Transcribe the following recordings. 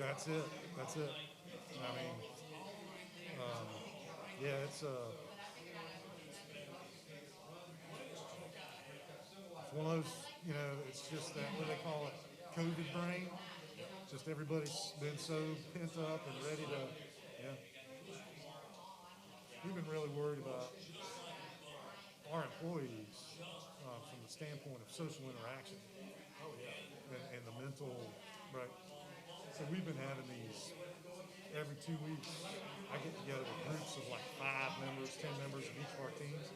That's it. That's it. I mean, um, yeah, it's one of those, it's just that, what do they call it, COVID brain. Just everybody's been so pent up and ready to, yeah. We've been really worried about our employees from the standpoint of social interaction and the mental, right? So we've been having these every 2 weeks. I get together with groups of like 5 members, 10 members of each of our teams.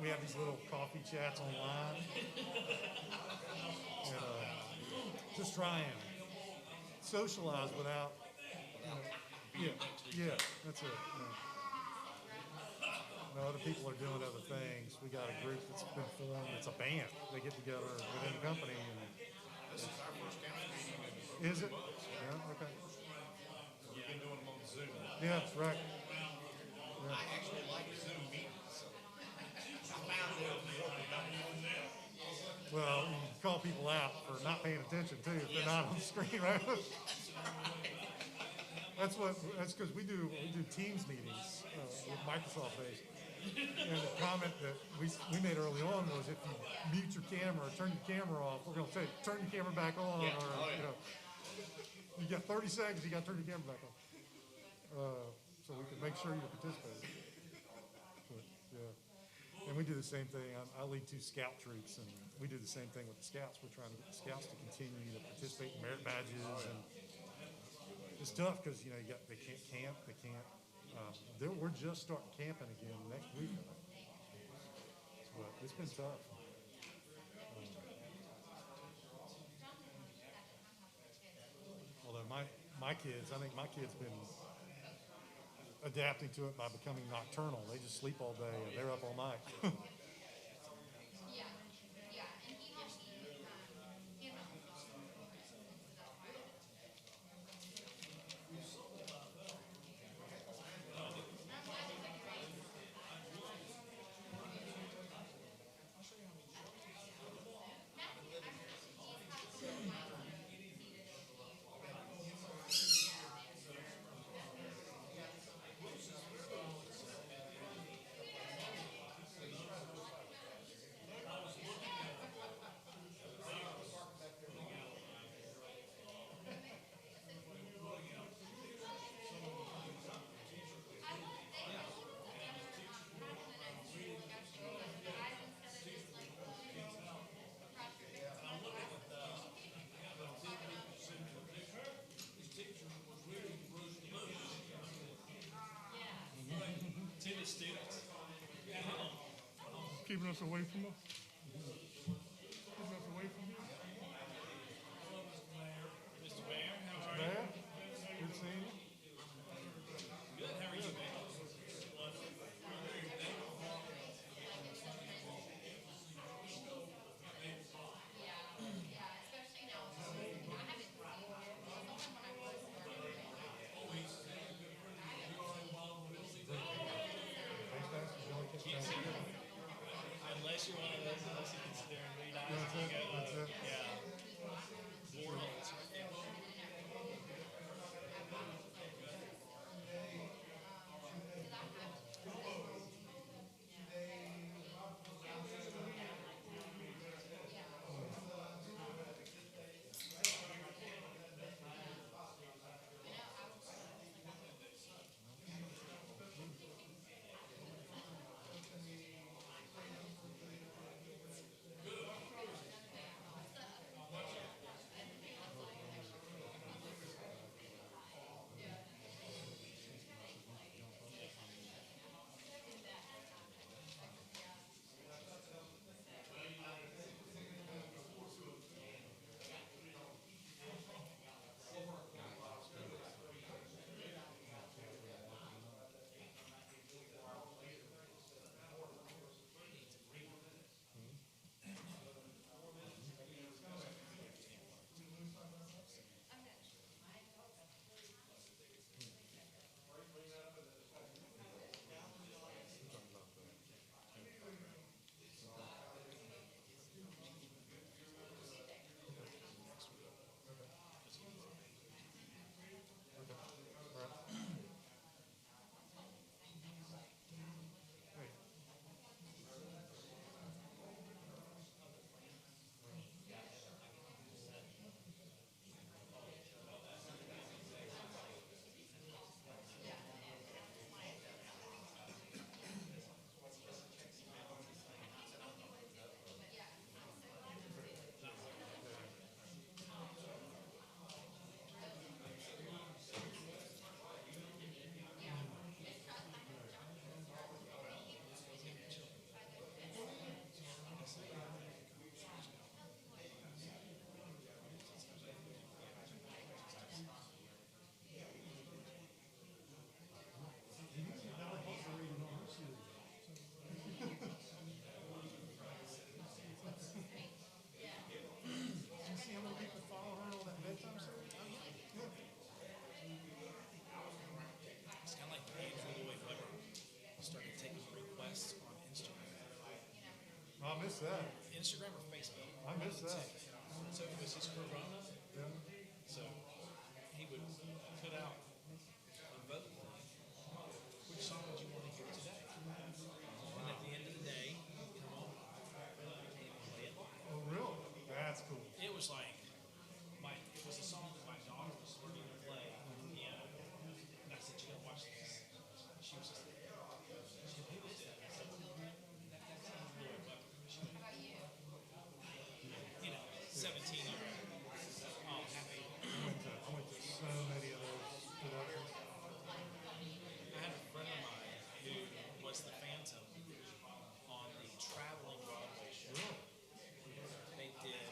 We have these little coffee chats online, and just try and socialize without, yeah, yeah, that's it. Other people are doing other things. We got a group that's been formed. It's a band. They get together within the company, and This is our first council meeting. is it? Yeah. Okay. We've been doing them on Zoom. Yeah. Right. I actually like Zoom meetings. I found it more productive. Well, you can call people out for not paying attention too if they're not on the screen, right? That's because we do Teams meetings with Microsoft based. And the comment that we made early on was, if you mute your camera or turn your camera off, we're going to say turn your camera back on, or you got 30 seconds, you got to turn your camera back on, so we can make sure you're participating. But, yeah, and we do the same thing. I lead 2 scout troops, and we do the same thing with the scouts. We're trying to get the scouts to continue to participate in merit badges, and it's tough because they can't camp, they can't. We're just starting camping again next week, but it's been tough. Although my kids, I think my kids been adapting to it by becoming nocturnal. They just sleep all day and they're up all night. Keeping us away from us. Keeping us away from you. Mr. Mayor, how are Mayor, good seeing you. you? Good. How are you, man? Unless you want to miss that. Instagram or Facebook. I miss that. So it was his Corona. Yeah. So he would put out a vote thing. Which song would you want to hear today? And at the end of the day, he'd come on and play it live. Oh, really? That's cool. It was like it was a song that my daughter was learning to play on the piano. And I said, you gotta watch this. She was just like, she said, who is that? I said, that's Lloyd Webber. She went, 17-year-old. Oh, happy. I went to so many of those productions. I had a friend of mine who was the Phantom on the traveling Broadway show. Really? They did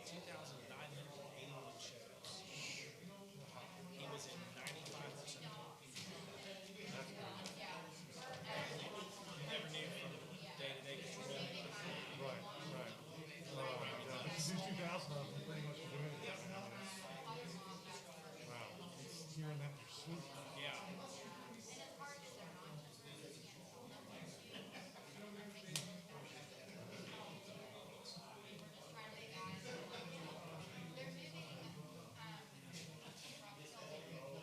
2,981 shows. He was in 95% of them. You never knew from day to day control. Right, right. Yeah, but you do 2,000 of them, you pretty much can do anything. Wow. Just hearing that in your sleep. Yeah.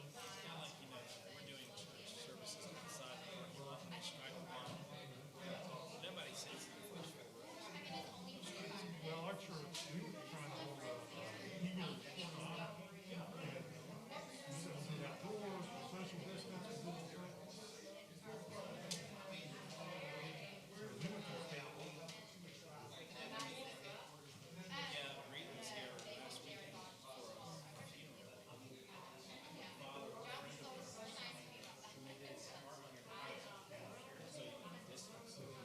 We're doing church services outside the parking lot and striking block. Nobody sits in the first row. Well, our church, we were trying to hold a Eagle honor. And we said we did outdoors, social distance, we did the thing. So we went to the state hall. Yeah, Reed was here last weekend for a funeral. Father of a friend of hers. And they did his apartment in Ohio. So distance.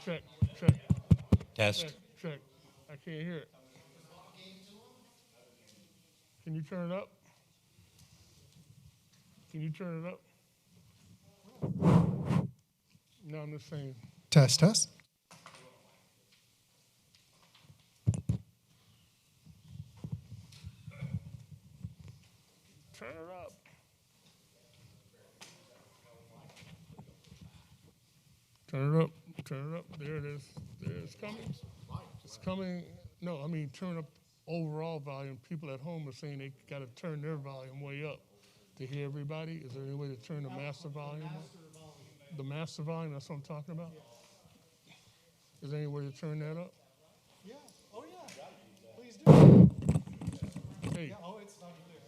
Check, check, Test. check. I can't hear it. Can you turn it up? Can you turn it up? No, I'm just saying. Test, test. Turn it up. Turn it up. Turn it up. There it is. There it's coming. It's coming. No, I mean turn up overall volume. People at home are saying they got to turn their volume way up to hear everybody. Is there any way to turn the master volume up? The master volume, that's what I'm talking about? Is there any way to turn that up? Yeah. Oh, yeah. Please do. Hey, Yeah. Oh, it's not clear.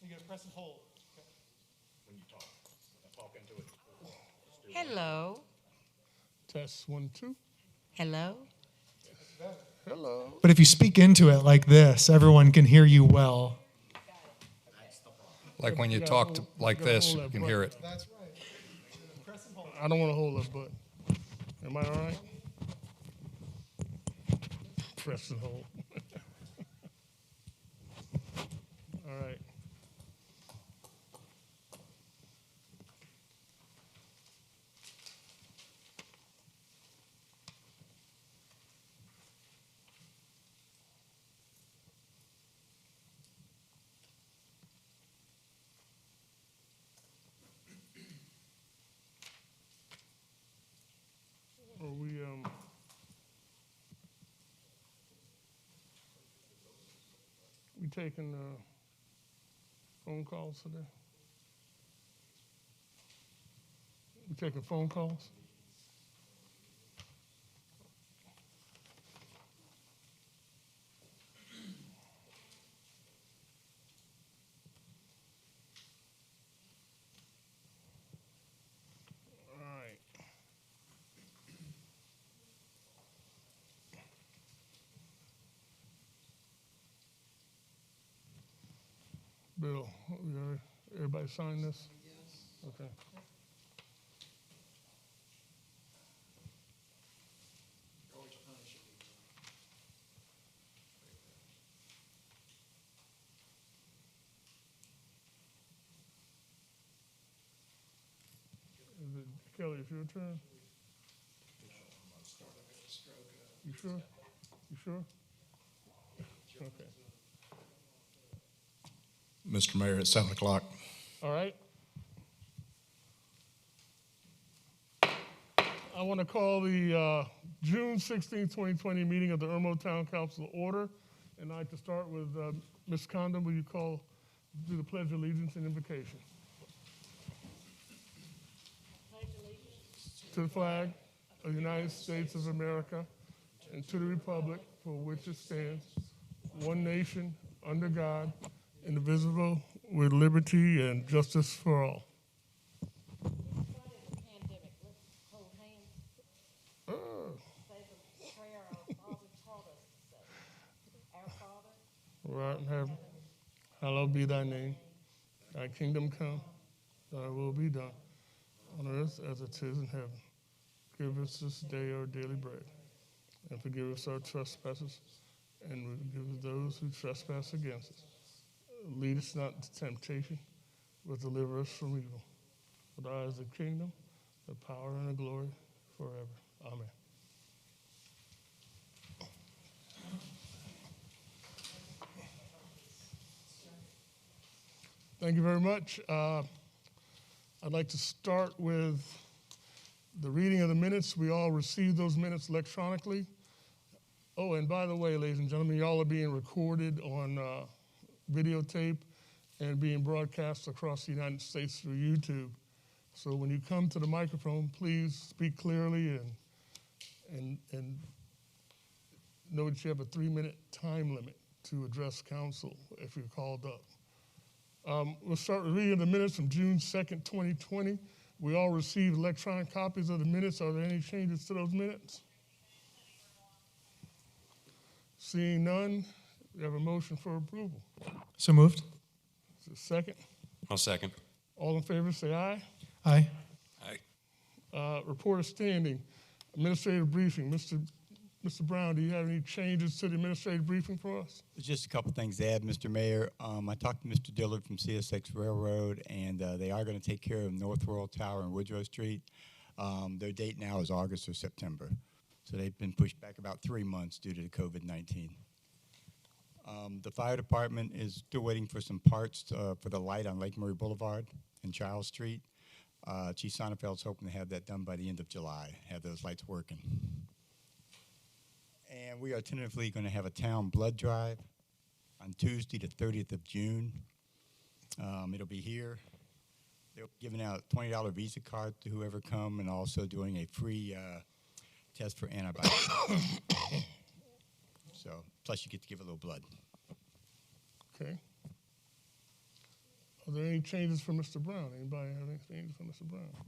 You gotta press and hold. Okay. When you talk into it. Hello. test 1, 2. Hello. Hello. But if you speak into it like this, everyone can hear you well. Like when you You gotta talk hold- like you gotta this, hold you that can button. hear it. That's right. Press and hold. I don't want to hold that button. Am I all right? Press and hold. All right. Are we We taking phone calls today? We taking phone calls? All right. Bill, everybody sign this? Okay. Kelly, it's your turn. You sure? You sure? Okay. Mr. Mayor, at 7 o'clock. All right. I want to call the June 16, 2020 meeting of the Irmo Town Council order. And I'd like to start with Ms. Condon. Will you do the Pledge of Allegiance and invocation? To the flag of the United States of America and to the republic for which it stands, one nation, under God, indivisible, with liberty and justice for all. Pandemic. Let's hold hands. Say the prayer our Father taught us to say. Our Father, Who art in heaven, hallowed be thy name. Thy kingdom come, thy will be done, on earth as it is in heaven. Give us this day our daily bread, and forgive us our trespasses, and forgive those who trespass against us. Lead us not into temptation, but deliver us from evil. For thine is the kingdom, the power, and the glory forever. Amen. Thank you very much. I'd like to start with the reading of the minutes. We all received those minutes electronically. Oh, and by the way, ladies and gentlemen, y'all are being recorded on videotape and being broadcast across the United States through YouTube. So when you come to the microphone, please speak clearly and know that you have a 3-minute time limit to address council if you're called up. We'll start with reading the minutes from June 2nd, 2020. We all received electronic copies of the minutes. Are there any changes to those minutes? Seeing none, we have a motion for approval. So moved. Is there a second? I'll second. All in favor, say aye. Aye. Aye. Report of standing, administrative briefing. Mr. Brown, do you have any changes to the administrative briefing for us? Just a couple things to add, Mr. Mayor. I talked to Mr. Dillard from CSX Railroad, and they are going to take care of North World Tower and Woodrow Street. Their date now is August or September. So they've been pushed back about 3 months due to the COVID-19. The fire department is still waiting for some parts for the light on Lake Murray Boulevard and Charles Street. Chief Sonnefeld's hoping to have that done by the end of July, have those lights working. And we are tentatively going to have a town blood drive on Tuesday, the 30th of June. It'll be here. They're giving out a $20 Visa card to whoever come, and also doing a free test for antibiotics. So, plus you get to give a little blood. Okay. Are there any changes for Mr. Brown? Anybody have any changes for Mr. Brown?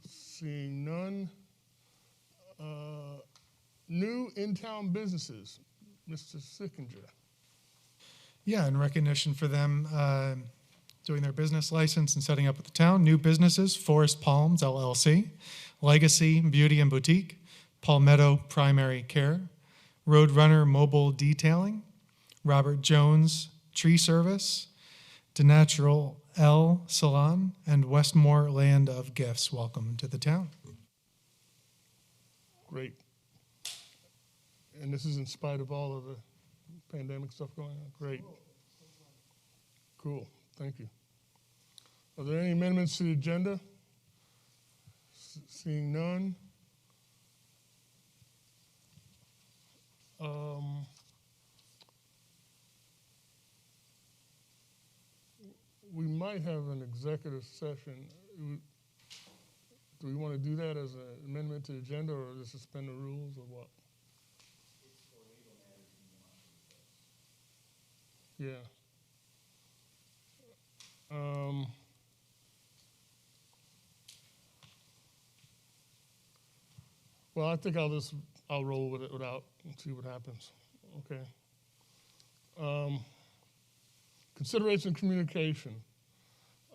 Seeing none. New in-town businesses, Mr. Sickinger. Yeah, in recognition for them doing their business license and setting up with the town, new businesses, Forest Palms LLC, Legacy Beauty and Boutique, Palmetto Primary Care, Roadrunner Mobile Detailing, Robert Jones Tree Service, DeNatural L Salon, and Westmore Land of Gifts. Welcome to the town. Great. And this is in spite of all of the pandemic stuff going on? Great. Cool. Thank you. Are there any amendments to the agenda? Seeing none. might have an executive session. Do we want to do that as an amendment to the agenda, or just suspend the rules, or what? Yeah. Well, I think I'll roll with it without and see what happens. Okay. Consideration communication.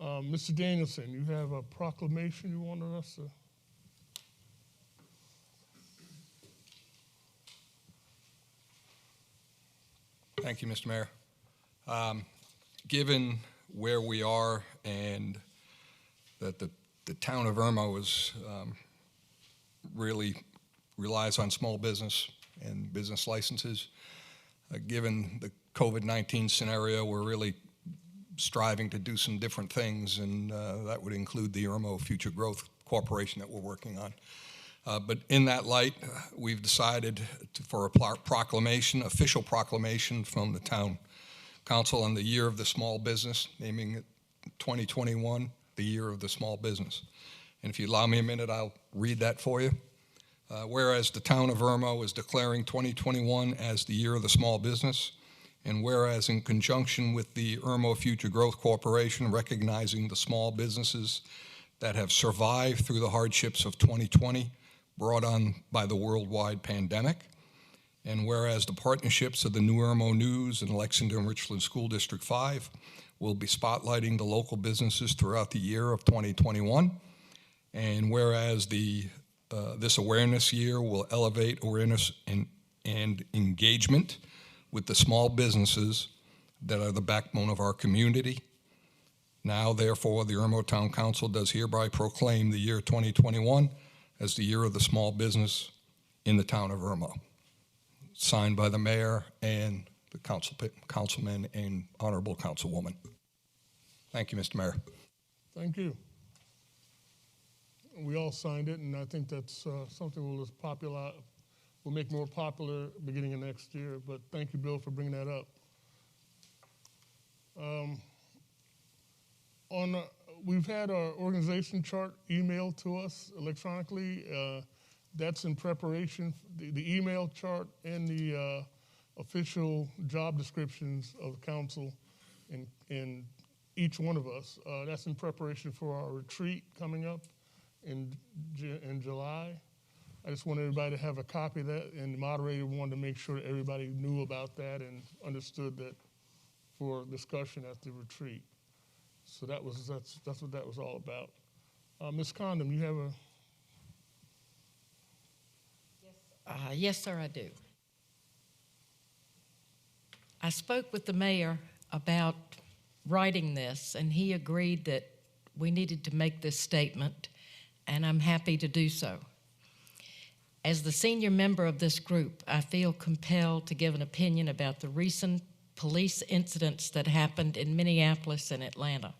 Mr. Danielson, you have a proclamation you wanted us to? Thank you, Mr. Mayor. Given where we are and that the town of Irmo is really relies on small business and business licenses, given the COVID-19 scenario, we're really striving to do some different things, and that would include the Irmo Future Growth Corporation that we're working on. But in that light, we've decided for a proclamation, official proclamation from the town council on the year of the small business, naming it 2021, the year of the small business. And if you allow me a minute, I'll read that for you. Whereas the town of Irmo is declaring 2021 as the year of the small business, and whereas in conjunction with the Irmo Future Growth Corporation recognizing the small businesses that have survived through the hardships of 2020 brought on by the worldwide pandemic, and whereas the partnerships of the New Irmo News and Lexington Richland School District 5 will be spotlighting the local businesses throughout the year of 2021, and whereas this awareness year will elevate awareness and engagement with the small businesses that are the backbone of our community. Now, therefore, the Irmo Town Council does hereby proclaim the year 2021 as the year of the small business in the town of Irmo. Signed by the mayor and the councilman and honorable councilwoman. Thank you, Mr. Mayor. Thank you. We all signed it, and I think that's something we'll make more popular beginning of next year. But thank you, Bill, for bringing that up. We've had our organization chart emailed to us electronically. That's in preparation. The email chart and the official job descriptions of the council in each one of us. That's in preparation for our retreat coming up in July. I just want everybody to have a copy of that, and the moderator wanted to make sure that everybody knew about that and understood that for discussion at the retreat. So that's what that was all about. Ms. Condon, you have a... Yes, sir, I do. I spoke with the mayor about writing this, and he agreed that we needed to make this statement, and I'm happy to do so. As the senior member of this group, I feel compelled to give an opinion about the recent police incidents that happened in Minneapolis and Atlanta.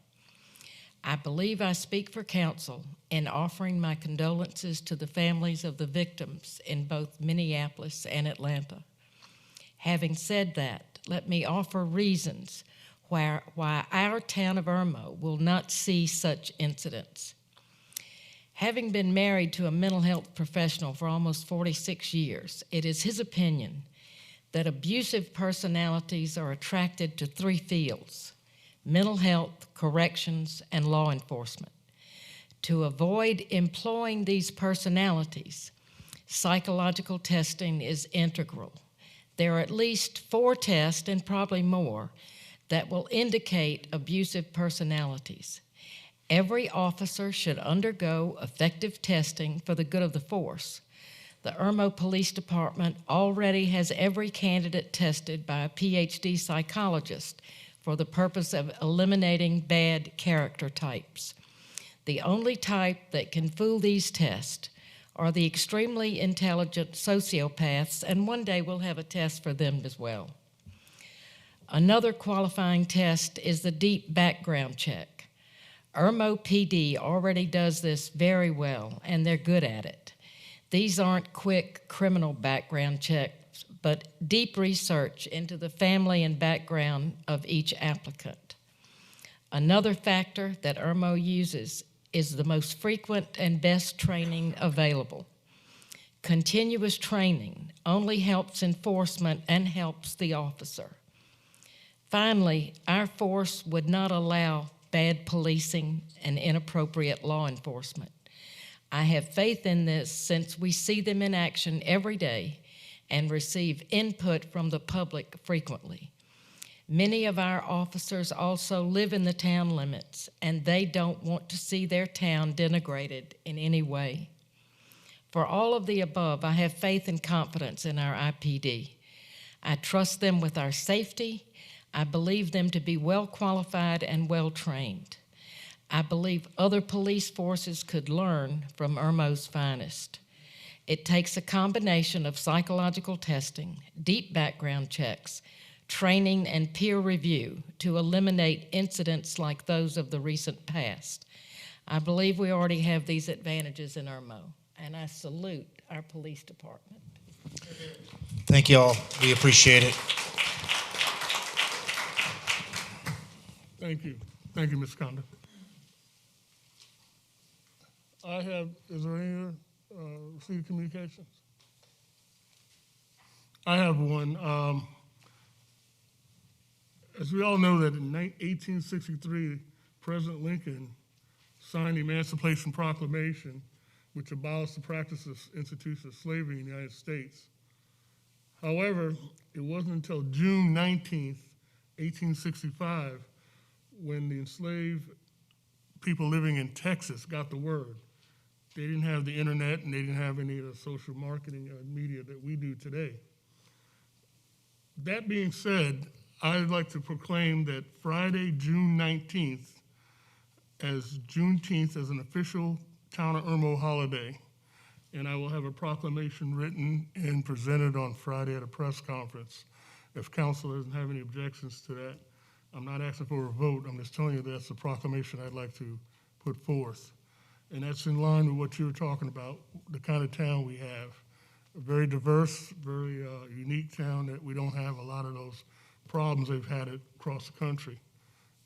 I believe I speak for council in offering my condolences to the families of the victims in both Minneapolis and Atlanta. Having said that, let me offer reasons why our town of Irmo will not see such incidents. Having been married to a mental health professional for almost 46 years, it is his opinion that abusive personalities are attracted to 3 fields: mental health, corrections, and law enforcement. To avoid employing these personalities, psychological testing is integral. There are at least 4 tests, and probably more, that will indicate abusive personalities. Every officer should undergo effective testing for the good of the force. The Irmo Police Department already has every candidate tested by a PhD psychologist for the purpose of eliminating bad character types. The only type that can fool these tests are the extremely intelligent sociopaths, and one day we'll have a test for them as well. Another qualifying test is the deep background check. Irmo PD already does this very well, and they're good at it. These aren't quick criminal background checks, but deep research into the family and background of each applicant. Another factor that Irmo uses is the most frequent and best training available. Continuous training only helps enforcement and helps the officer. Finally, our force would not allow bad policing and inappropriate law enforcement. I have faith in this since we see them in action every day and receive input from the public frequently. Many of our officers also live in the town limits, and they don't want to see their town denigrated in any way. For all of the above, I have faith and confidence in our IPD. I trust them with our safety. I believe them to be well qualified and well trained. I believe other police forces could learn from Irmo's finest. It takes a combination of psychological testing, deep background checks, training, and peer review to eliminate incidents like those of the recent past. I believe we already have these advantages in Irmo, and I salute our police department. Thank you all. We appreciate it. Thank you. Thank you, Ms. Condon. Is there any city communications? I have one. As we all know that in 1863, President Lincoln signed the Emancipation Proclamation, which abolished the practice of institution of slavery in the United States. However, it wasn't until June 19th, 1865, when the enslaved people living in Texas got the word. They didn't have the internet and they didn't have any of the social marketing or media that we do today. That being said, I'd like to proclaim that Friday, June 19th, as Juneteenth as an official Town of Irmo holiday, and I will have a proclamation written and presented on Friday at a press conference. If council doesn't have any objections to that, I'm not asking for a vote, I'm just telling you that's the proclamation I'd like to put forth. And that's in line with what you were talking about, the kind of town we have. A very diverse, very unique town that we don't have a lot of those problems they've had across the country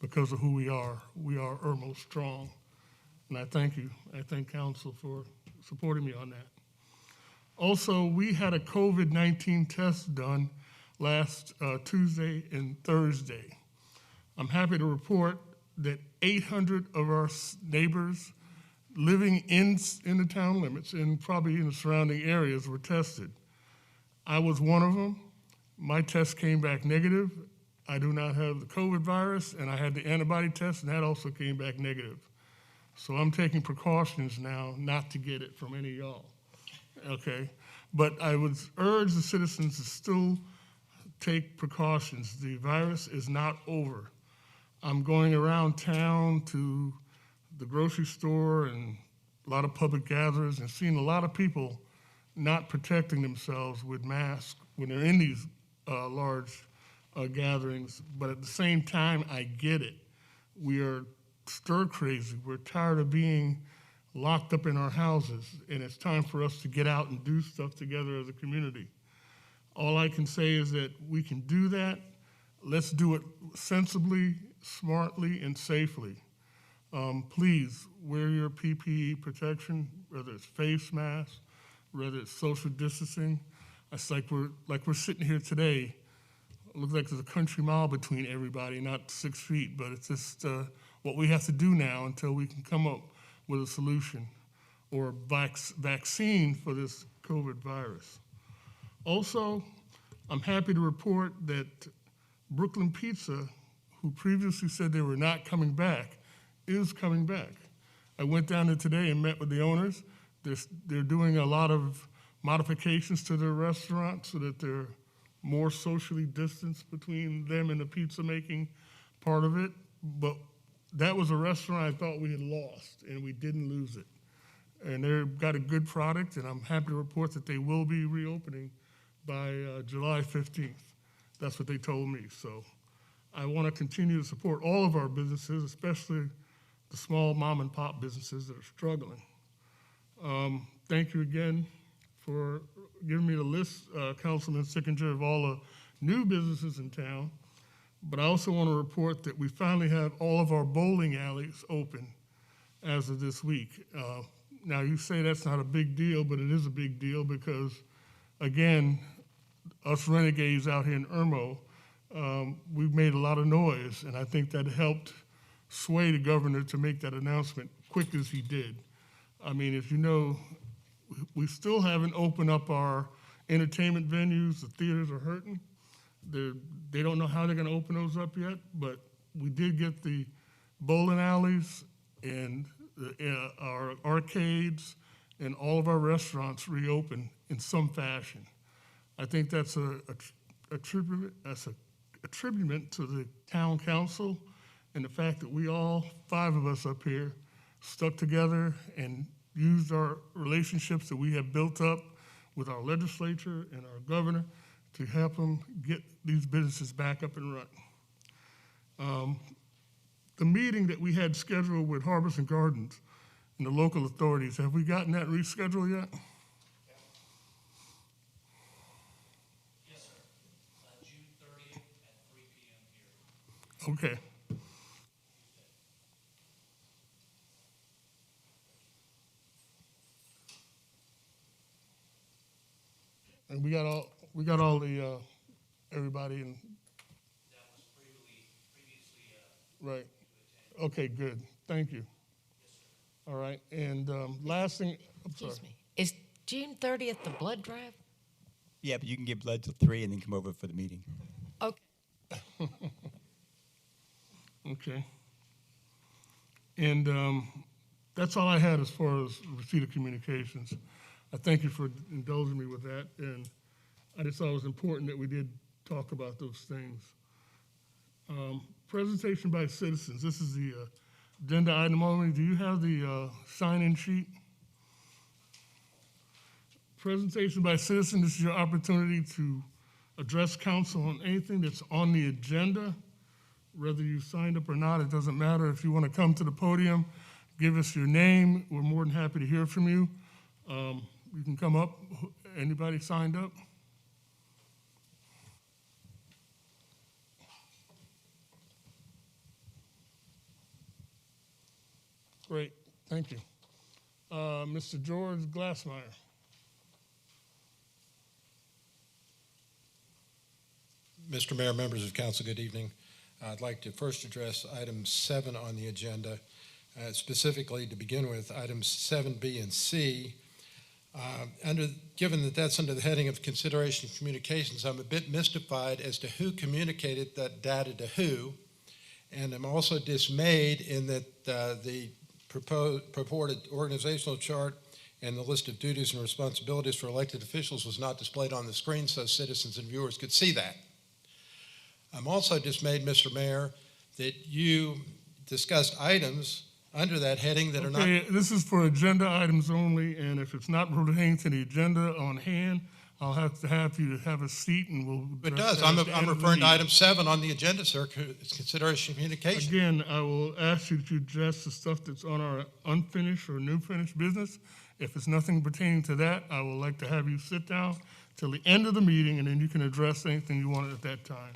because of who we are. We are Irmo strong. And I thank you. I thank council for supporting me on that. Also, we had a COVID-19 test done last Tuesday and Thursday. I'm happy to report that 800 of our neighbors living in the town limits and probably in the surrounding areas were tested. I was one of them. My test came back negative. I do not have the COVID virus, and I had the antibody test, and that also came back negative. So I'm taking precautions now not to get it from any of y'all, okay? But I would urge the citizens to still take precautions. The virus is not over. I'm going around town to the grocery store and a lot of public gatherings and seeing a lot of people not protecting themselves with masks when they're in these large gatherings. But at the same time, I get it. We are stir crazy. We're tired of being locked up in our houses, and it's time for us to get out and do stuff together as a community. All I can say is that we can do that. Let's do it sensibly, smartly, and safely. Please wear your PPE protection, whether it's face masks, whether it's social distancing. It's like we're sitting here today. It looks like there's a country mile between everybody, not 6 feet, but it's just what we have to do now until we can come up with a solution or a vaccine for this COVID virus. Also, I'm happy to report that Brooklyn Pizza, who previously said they were not coming back, is coming back. I went down there today and met with the owners. They're doing a lot of modifications to their restaurant so that they're more socially distanced between them and the pizza making part of it. But that was a restaurant I thought we had lost, and we didn't lose it. And they've got a good product, and I'm happy to report that they will be reopening by July 15th. That's what they told me. So I want to continue to support all of our businesses, especially the small mom and pop businesses that are struggling. Thank you again for giving me the list, Councilman Sickinger, of all the new businesses in town. But I also want to report that we finally have all of our bowling alleys open as of this week. Now, you say that's not a big deal, but it is a big deal because, again, us renegades out here in Irmo, we've made a lot of noise, and I think that helped sway the governor to make that announcement quick as he did. I mean, as you know, we still haven't opened up our entertainment venues. The theaters are hurting. They don't know how they're going to open those up yet, but we did get the bowling alleys and our arcades and all of our restaurants reopened in some fashion. I think that's a tribute to the town council and the fact that we all, 5 of us up here, stuck together and used our relationships that we have built up with our legislature and our governor to help them get these businesses back up and running. The meeting that we had scheduled with Harbors and Gardens and the local authorities, have we gotten that rescheduled yet? Yes, sir. June 30th at 3 p.m. here. Okay. And we got all the everybody in. That was previously Right. Okay, good. Thank you. All right. And last thing, I'm sorry. Excuse me. Is June 30th the blood drive? Yeah, but you can give blood till 3 and then come over for the meeting. Okay. Okay. And that's all I had as far as receipt of communications. I thank you for indulging me with that. And I just thought it was important that we did talk about those things. Presentation by citizens. This is the agenda item only. Do you have the sign-in sheet? Presentation by citizen. This is your opportunity to address council on anything that's on the agenda. Whether you signed up or not, it doesn't matter. If you want to come to the podium, give us your name. We're more than happy to hear from you. You can come up. Anybody signed up? Great, thank you. Mr. George Glassmeyer. Mr. Mayor, members of council, good evening. I'd like to first address item 7 on the agenda, specifically to begin with, items 7B and C. Given that that's under the heading of consideration of communications, I'm a bit mystified as to who communicated that data to who, and I'm also dismayed in that the purported organizational chart and the list of duties and responsibilities for elected officials was not displayed on the screen so citizens and viewers could see that. I'm also dismayed, Mr. Mayor, that you discussed items under that heading that are not. Okay, this is for agenda items only, and if it's not pertaining to the agenda on hand, I'll have to have you to have a seat and we'll. It does. I'm referring to item 7 on the agenda, sir. It's consideration of communication. Again, I will ask you to address the stuff that's on our unfinished or new finished business. If it's nothing pertaining to that, I would like to have you sit down till the end of the meeting, and then you can address anything you want at that time.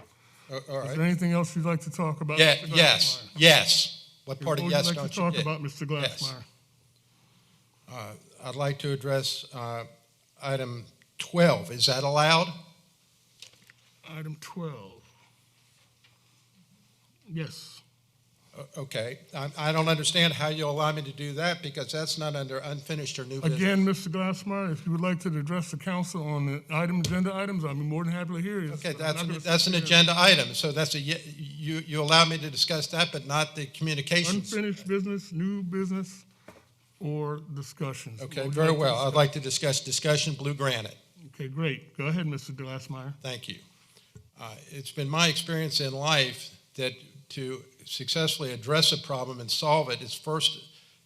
All right. Is there anything else you'd like to talk about? Yeah, Mr. yes, Glassmeyer? yes. What part of What yes would you don't like to you talk get? about, Mr. Glassmeyer? Yes. I'd like to address item 12. Is that allowed? Item 12. Yes. Okay. I don't understand how you allow me to do that because that's not under unfinished or new business. Again, Mr. Glassmeyer, if you would like to address the council on the agenda items, I'd be more than happy to hear you. Okay, that's an agenda item, so that's you allow me to discuss that, but not the communications. Unfinished business, new business, or discussions. Okay, What would you very like to well. I'd discuss? like to discuss discussion blue granite. Okay, great. Go ahead, Mr. Glassmeyer. Thank you. It's been my experience in life that to successfully address a problem and solve it, it's first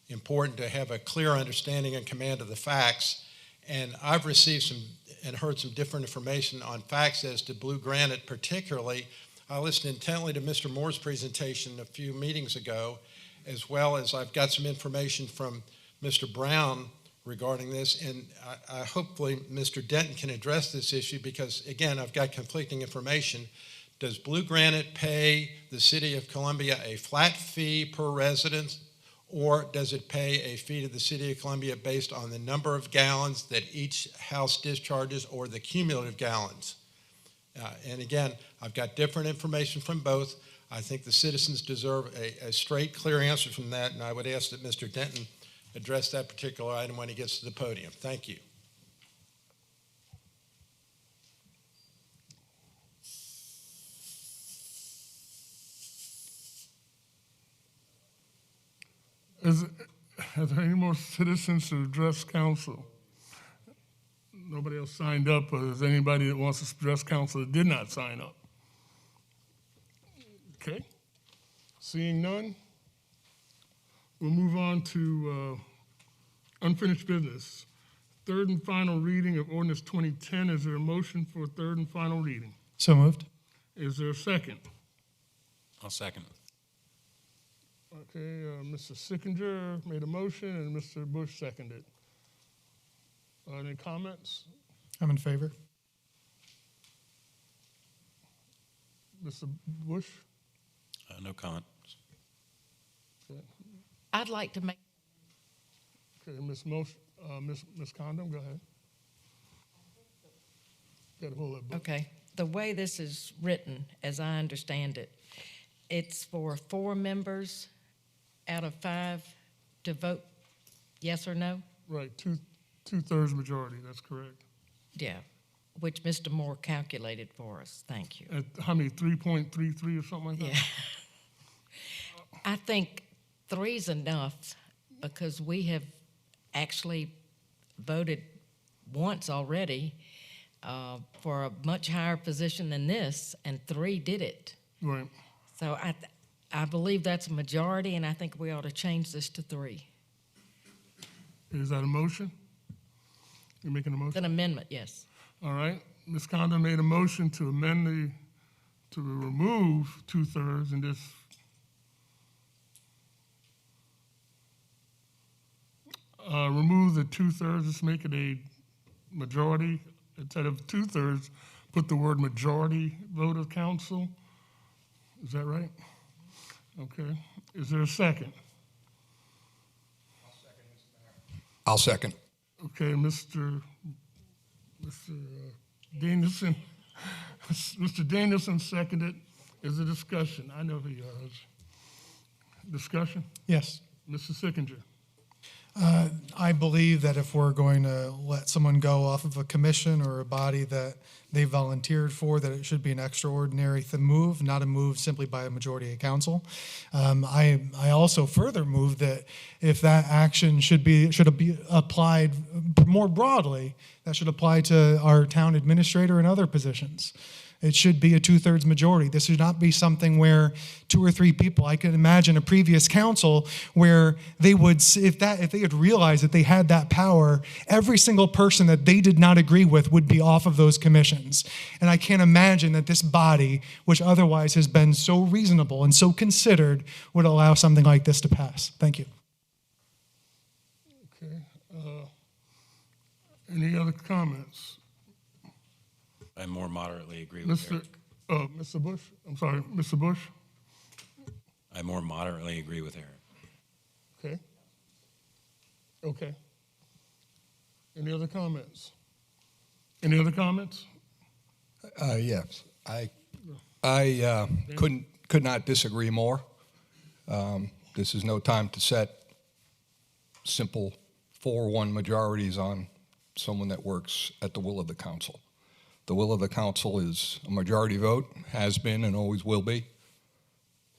important to have a clear understanding and command of the facts. And I've received some and heard some different information on facts as to blue granite particularly. I listened intently to Mr. Moore's presentation a few meetings ago, as well as I've got some information from Mr. Brown regarding this, and hopefully Mr. Denton can address this issue because, again, I've got conflicting information. Does Blue Granite pay the city of Columbia a flat fee per resident, or does it pay a fee to the city of Columbia based on the number of gallons that each house discharges or the cumulative gallons? And again, I've got different information from both. I think the citizens deserve a straight, clear answer from that, and I would ask that Mr. Denton address that particular item when he gets to the podium. Thank you. Are there any more citizens to address council? Nobody else signed up, or is anybody that wants to address council that did not sign up? Okay. Seeing none, we'll move on to unfinished business. Third and final reading of ordinance 2010. Is there a motion for third and final reading? So moved. Is there a second? I'll second. Okay, Mr. Sickinger made a motion and Mr. Bush seconded. Any comments? I'm in favor. Mr. Bush? No comment. I'd like to make, Okay, Ms. Condon, go ahead. Got to hold that book. okay, the way this is written, as I understand it, it's for 4 members out of 5 to vote yes or no? Right, two-thirds majority, that's correct. Yeah, which Mr. Moore calculated for us. Thank you. At how many, 3.33 or something like that? Yeah. I think 3's enough because we have actually voted once already for a much higher position than this, and 3 did it. Right. So I believe that's a majority, and I think we ought to change this to 3. Is that a motion? You're making a It's motion? an amendment, yes. All right, Ms. Condon made a motion to amend to remove 2/3 and just remove the 2/3, just make it a majority. Instead of 2/3, put the word majority vote of council. Is that right? Okay. Is there a second? I'll second. Okay, Mr. Danielson, Mr. Danielson seconded. Is there discussion? I know who you are. Discussion? Yes. Mr. Sickinger. I believe that if we're going to let someone go off of a commission or a body that they volunteered for, that it should be an extraordinary move, not a move simply by a majority of council. I also further move that if that action should be applied more broadly, that should apply to our town administrator and other positions. It should be a 2/3 majority. This should not be something where 2 or 3 people. I can imagine a previous council where they would, if they had realized that they had that power, every single person that they did not agree with would be off of those commissions. And I can't imagine that this body, which otherwise has been so reasonable and so considered, would allow something like this to pass. Thank you. Okay. Any other comments? I more moderately agree with Eric. Mr. Bush? I'm sorry, Mr. Bush? I more moderately agree with Eric. Okay. Okay. Any other comments? Any other comments? Yes, I could not disagree more. This is no time to set simple 4-1 majorities on someone that works at the will of the council. The will of the council is a majority vote, has been and always will be,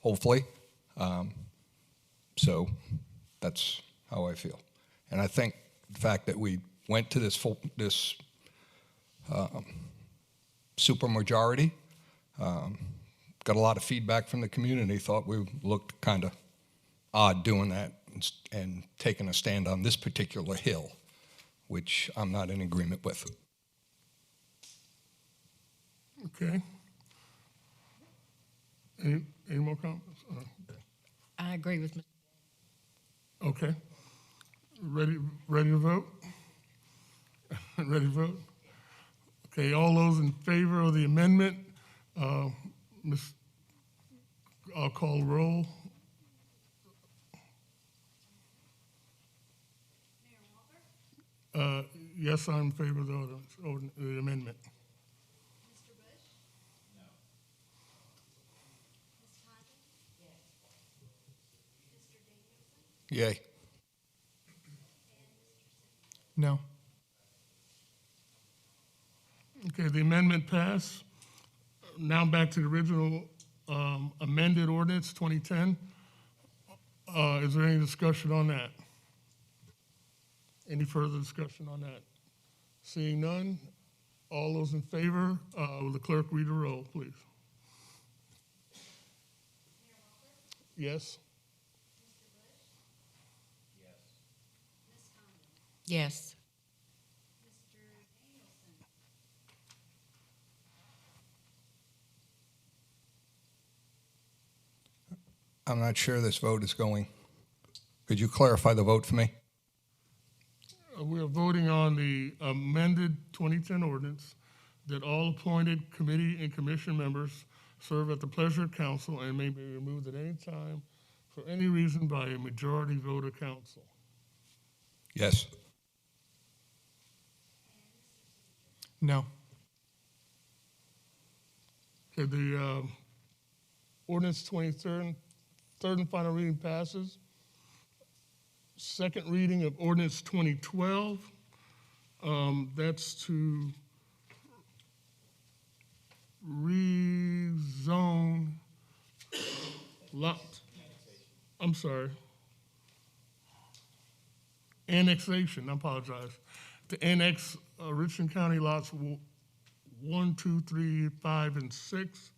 hopefully. So that's how I feel. And I think the fact that we went to this supermajority, got a lot of feedback from the community, thought we looked kind of odd doing that and taking a stand on this particular hill, which I'm not in agreement with. Okay. Any more comments? I agree with Mr. Okay. Ready to vote? Ready to vote? Okay, all those in favor of the amendment, I'll call roll. Yes, I'm in favor of the amendment. Mr. Bush? No. Ms. Condon? Yes. Mr. Danielson? Yay. And Mr. Sims? No. Okay, the amendment passed. Now back to the original amended ordinance 2010. Is there any discussion on that? Any further discussion on that? Seeing none, all those in favor, will the clerk read the roll, please? Mayor Walker? Yes? Mr. Bush? Yes. Ms. Condon? Yes. Mr. Danielson? I'm not sure this vote is going. Could you clarify the vote for me? We are voting on the amended 2010 ordinance that all appointed committee and commission members serve at the pleasure of council and may be removed at any time for any reason by a majority vote of council. Yes. No. Okay, the ordinance 23rd, third and final reading passes. Second reading of ordinance 2012. That's to rezone lot. I'm sorry. Annexation, I apologize. To annex Richland County lots 1, 2, 3, 5, and 6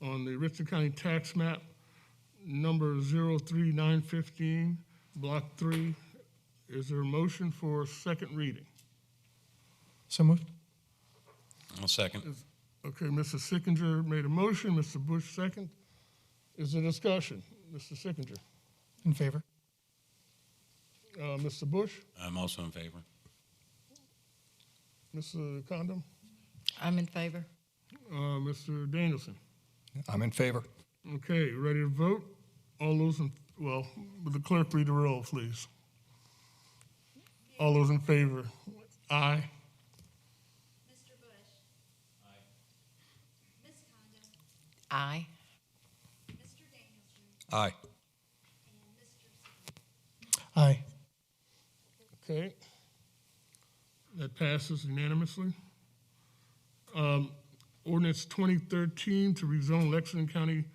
on the Richland County tax map number 03915, block 3. Is there a motion for second reading? So moved. I'll second. Okay, Mr. Sickinger made a motion, Mr. Bush second. Is there discussion? Mr. Sickinger. In favor. Mr. Bush, I'm also in favor. Mr. Condon, I'm in favor. Mr. Danielson. I'm in favor. Okay, ready to vote? All those in, well, would the clerk read the roll, please? All those in favor? Aye. Mr. Bush? Aye. Ms. Condon? Aye. Mr. Danielson? Aye. And Mr. Sims? Aye. Okay. That passes unanimously. Ordinance 2013 to rezone Lexington County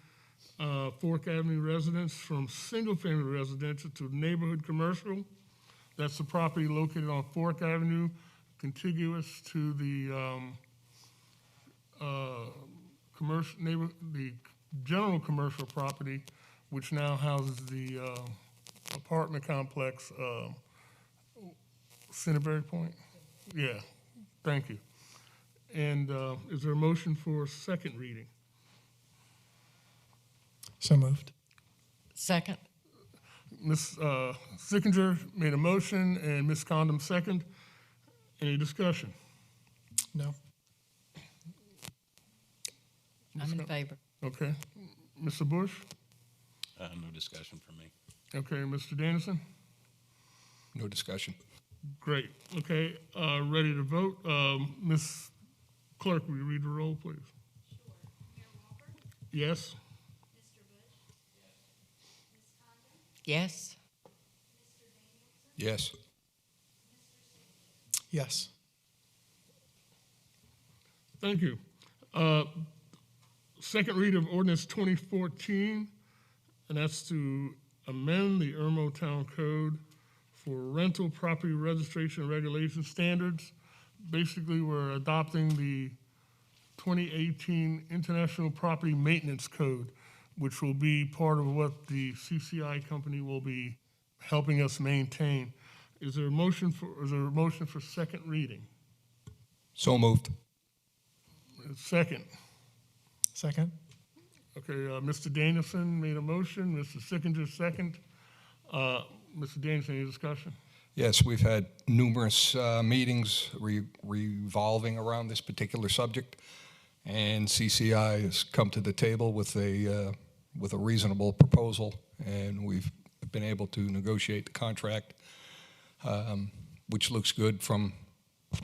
Fork Avenue residents from single-family residential to neighborhood commercial. That's the property located on Fork Avenue, contiguous to the the general commercial property, which now houses the apartment complex, Centerbury Point. Yeah, thank you. And is there a motion for second reading? So moved. Second. Ms. Sickinger made a motion and Ms. Condon second. Any discussion? No. I'm in favor. Okay. Mr. Bush? No discussion for me. Okay. Mr. Danielson? No discussion. Great. Okay. Ready to vote? Ms. Clerk, will you read the roll, please? Sure. Mayor Walker? Yes? Mr. Bush? Yes. Ms. Condon? Yes. Mr. Danielson? Yes. Mr. Sims? Yes. Thank you. Second read of ordinance 2014, and that's to amend the Irmo Town Code for rental property registration and regulation standards. Basically, we're adopting the 2018 International Property Maintenance Code, which will be part of what the CCI company will be helping us maintain. Is there a motion for second reading? So moved. Second. Second. Okay, Mr. Danielson made a motion, Mr. Sickinger second. Mr. Danielson, any discussion? Yes, we've had numerous meetings revolving around this particular subject, and CCI has come to the table with a reasonable proposal, and we've been able to negotiate the contract, which looks good from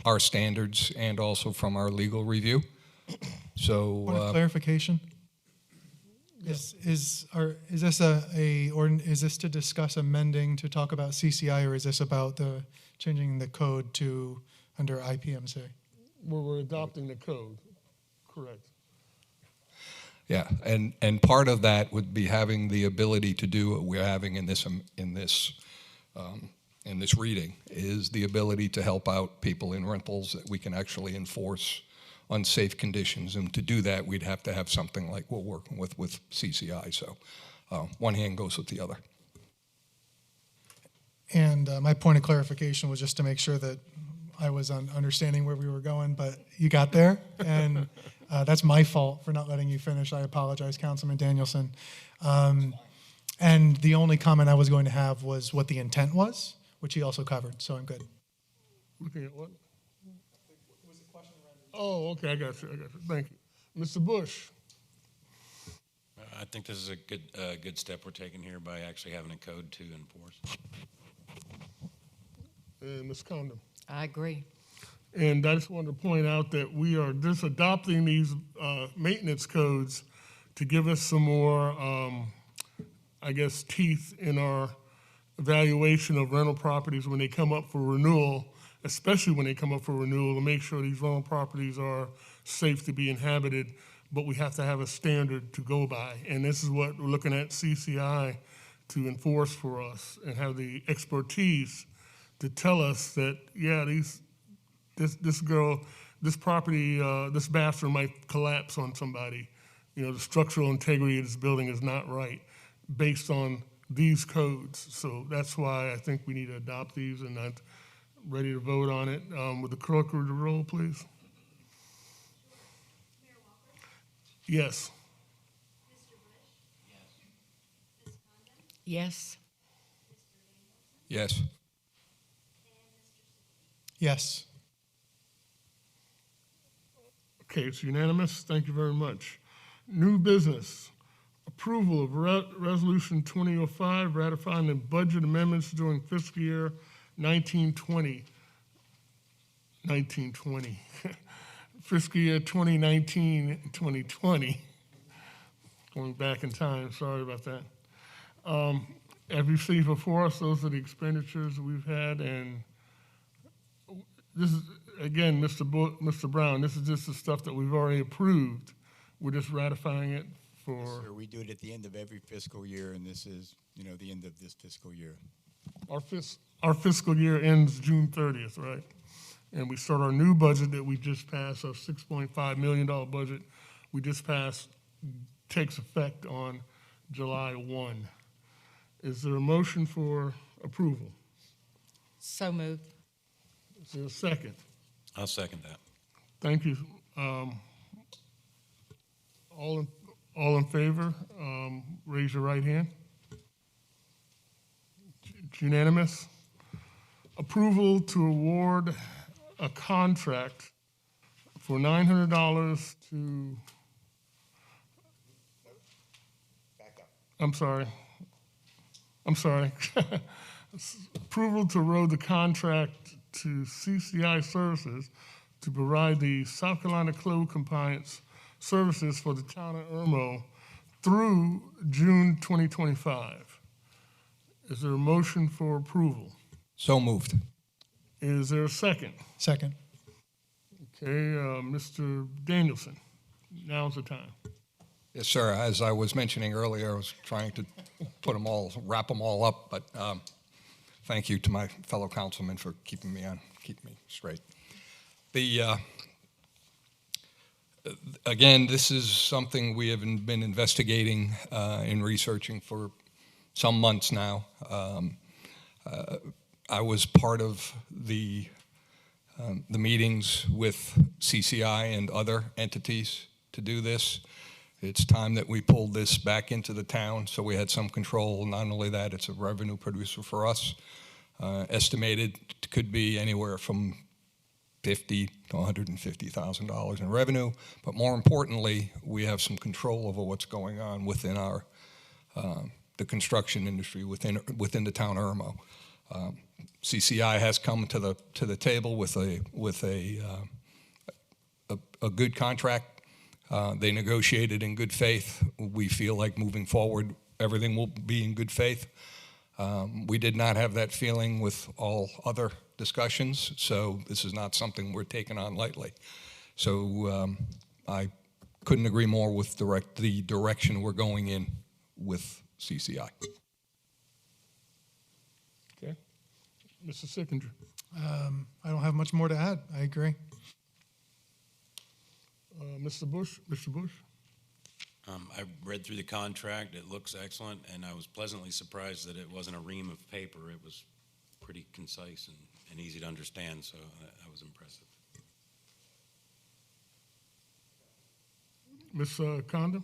our standards and also from our legal review. So, Point of clarification. Is this is this to discuss amending to talk about CCI, or is this about the changing the code to under IPMC? We're adopting the code, correct. yeah, and part of that would be having the ability to do what we're having in this reading, is the ability to help out people in rentals that we can actually enforce unsafe conditions. And to do that, we'd have to have something like we're working with CCI. So one hand goes with the other. And my point of clarification was just to make sure that I was understanding where we were going, but you got there, and that's my fault for not letting you finish. I apologize, Councilman Danielson. And the only comment I was going to have was what the intent was, which he also covered, so I'm good. Looking at what? Oh, okay, I got you. Thank you. Mr. Bush. I think this is a good step we're taking here by actually having a code to enforce. And Ms. Condon. I agree. And I just wanted to point out that we are just adopting these maintenance codes to give us some more, teeth in our evaluation of rental properties when they come up for renewal, especially when they come up for renewal, to make sure these rental properties are safe to be inhabited, but we have to have a standard to go by. And this is what we're looking at CCI to enforce for us and have the expertise to tell us that, yeah, this property, this bathroom might collapse on somebody. You know, the structural integrity of this building is not right based on these codes. So that's why I think we need to adopt these, and I'm ready to vote on it. Would the clerk read the roll, please? Mayor Walker? Yes. Mr. Bush? Yes. Ms. Condon? Yes. Mr. Danielson? Yes. And Mr. Siddiqui? Yes. Okay, it's unanimous. Thank you very much. New business. Approval of Resolution 2005 ratifying the budget amendments during fiscal year 1920. Fiscal year 2019-2020. Going back in time, sorry about that. As you see before us, those are the expenditures that we've had, and this is, again, Mr. Brown, this is just the stuff that we've already approved. We're just ratifying it for. Yes, sir. We do it at the end of every fiscal year, and this is, the end of this fiscal year. Our fiscal year ends June 30th, right? And we start our new budget that we just passed, our $6.5 million budget we just passed, takes effect on July 1. Is there a motion for approval? So moved. Is there a second? I'll second that. Thank you. All in favor, raise your right hand. It's unanimous. Approval to award a contract for $900 to. Back up. I'm sorry. Approval to award the contract to CCI Services to provide the South Carolina Code Compliance services for the town of Irmo through June 2025. Is there a motion for approval? So moved. Is there a second? Second. Okay, Mr. Danielson, now's the time. Yes, sir. As I was mentioning earlier, I was trying to wrap them all up, but thank you to my fellow councilmen for keeping me straight. Again, this is something we have been investigating and researching for some months now. I was part of the meetings with CCI and other entities to do this. It's time that we pulled this back into the town so we had some control. Not only that, it's a revenue producer for us. Estimated could be anywhere from $50,000 to $150,000 in revenue. But more importantly, we have some control over what's going on within our the construction industry within the town of Irmo. CCI has come to the table with a good contract. They negotiated in good faith. We feel like moving forward, everything will be in good faith. We did not have that feeling with all other discussions, so this is not something we're taking on lightly. So I couldn't agree more with the direction we're going in with CCI. Okay. Mr. Sickinger. I don't have much more to add. I agree. Mr. Bush. Mr. Bush. I read through the contract. It looks excellent, and I was pleasantly surprised that it wasn't a ream of paper. It was pretty concise and easy to understand, so that was impressive. Ms. Condon.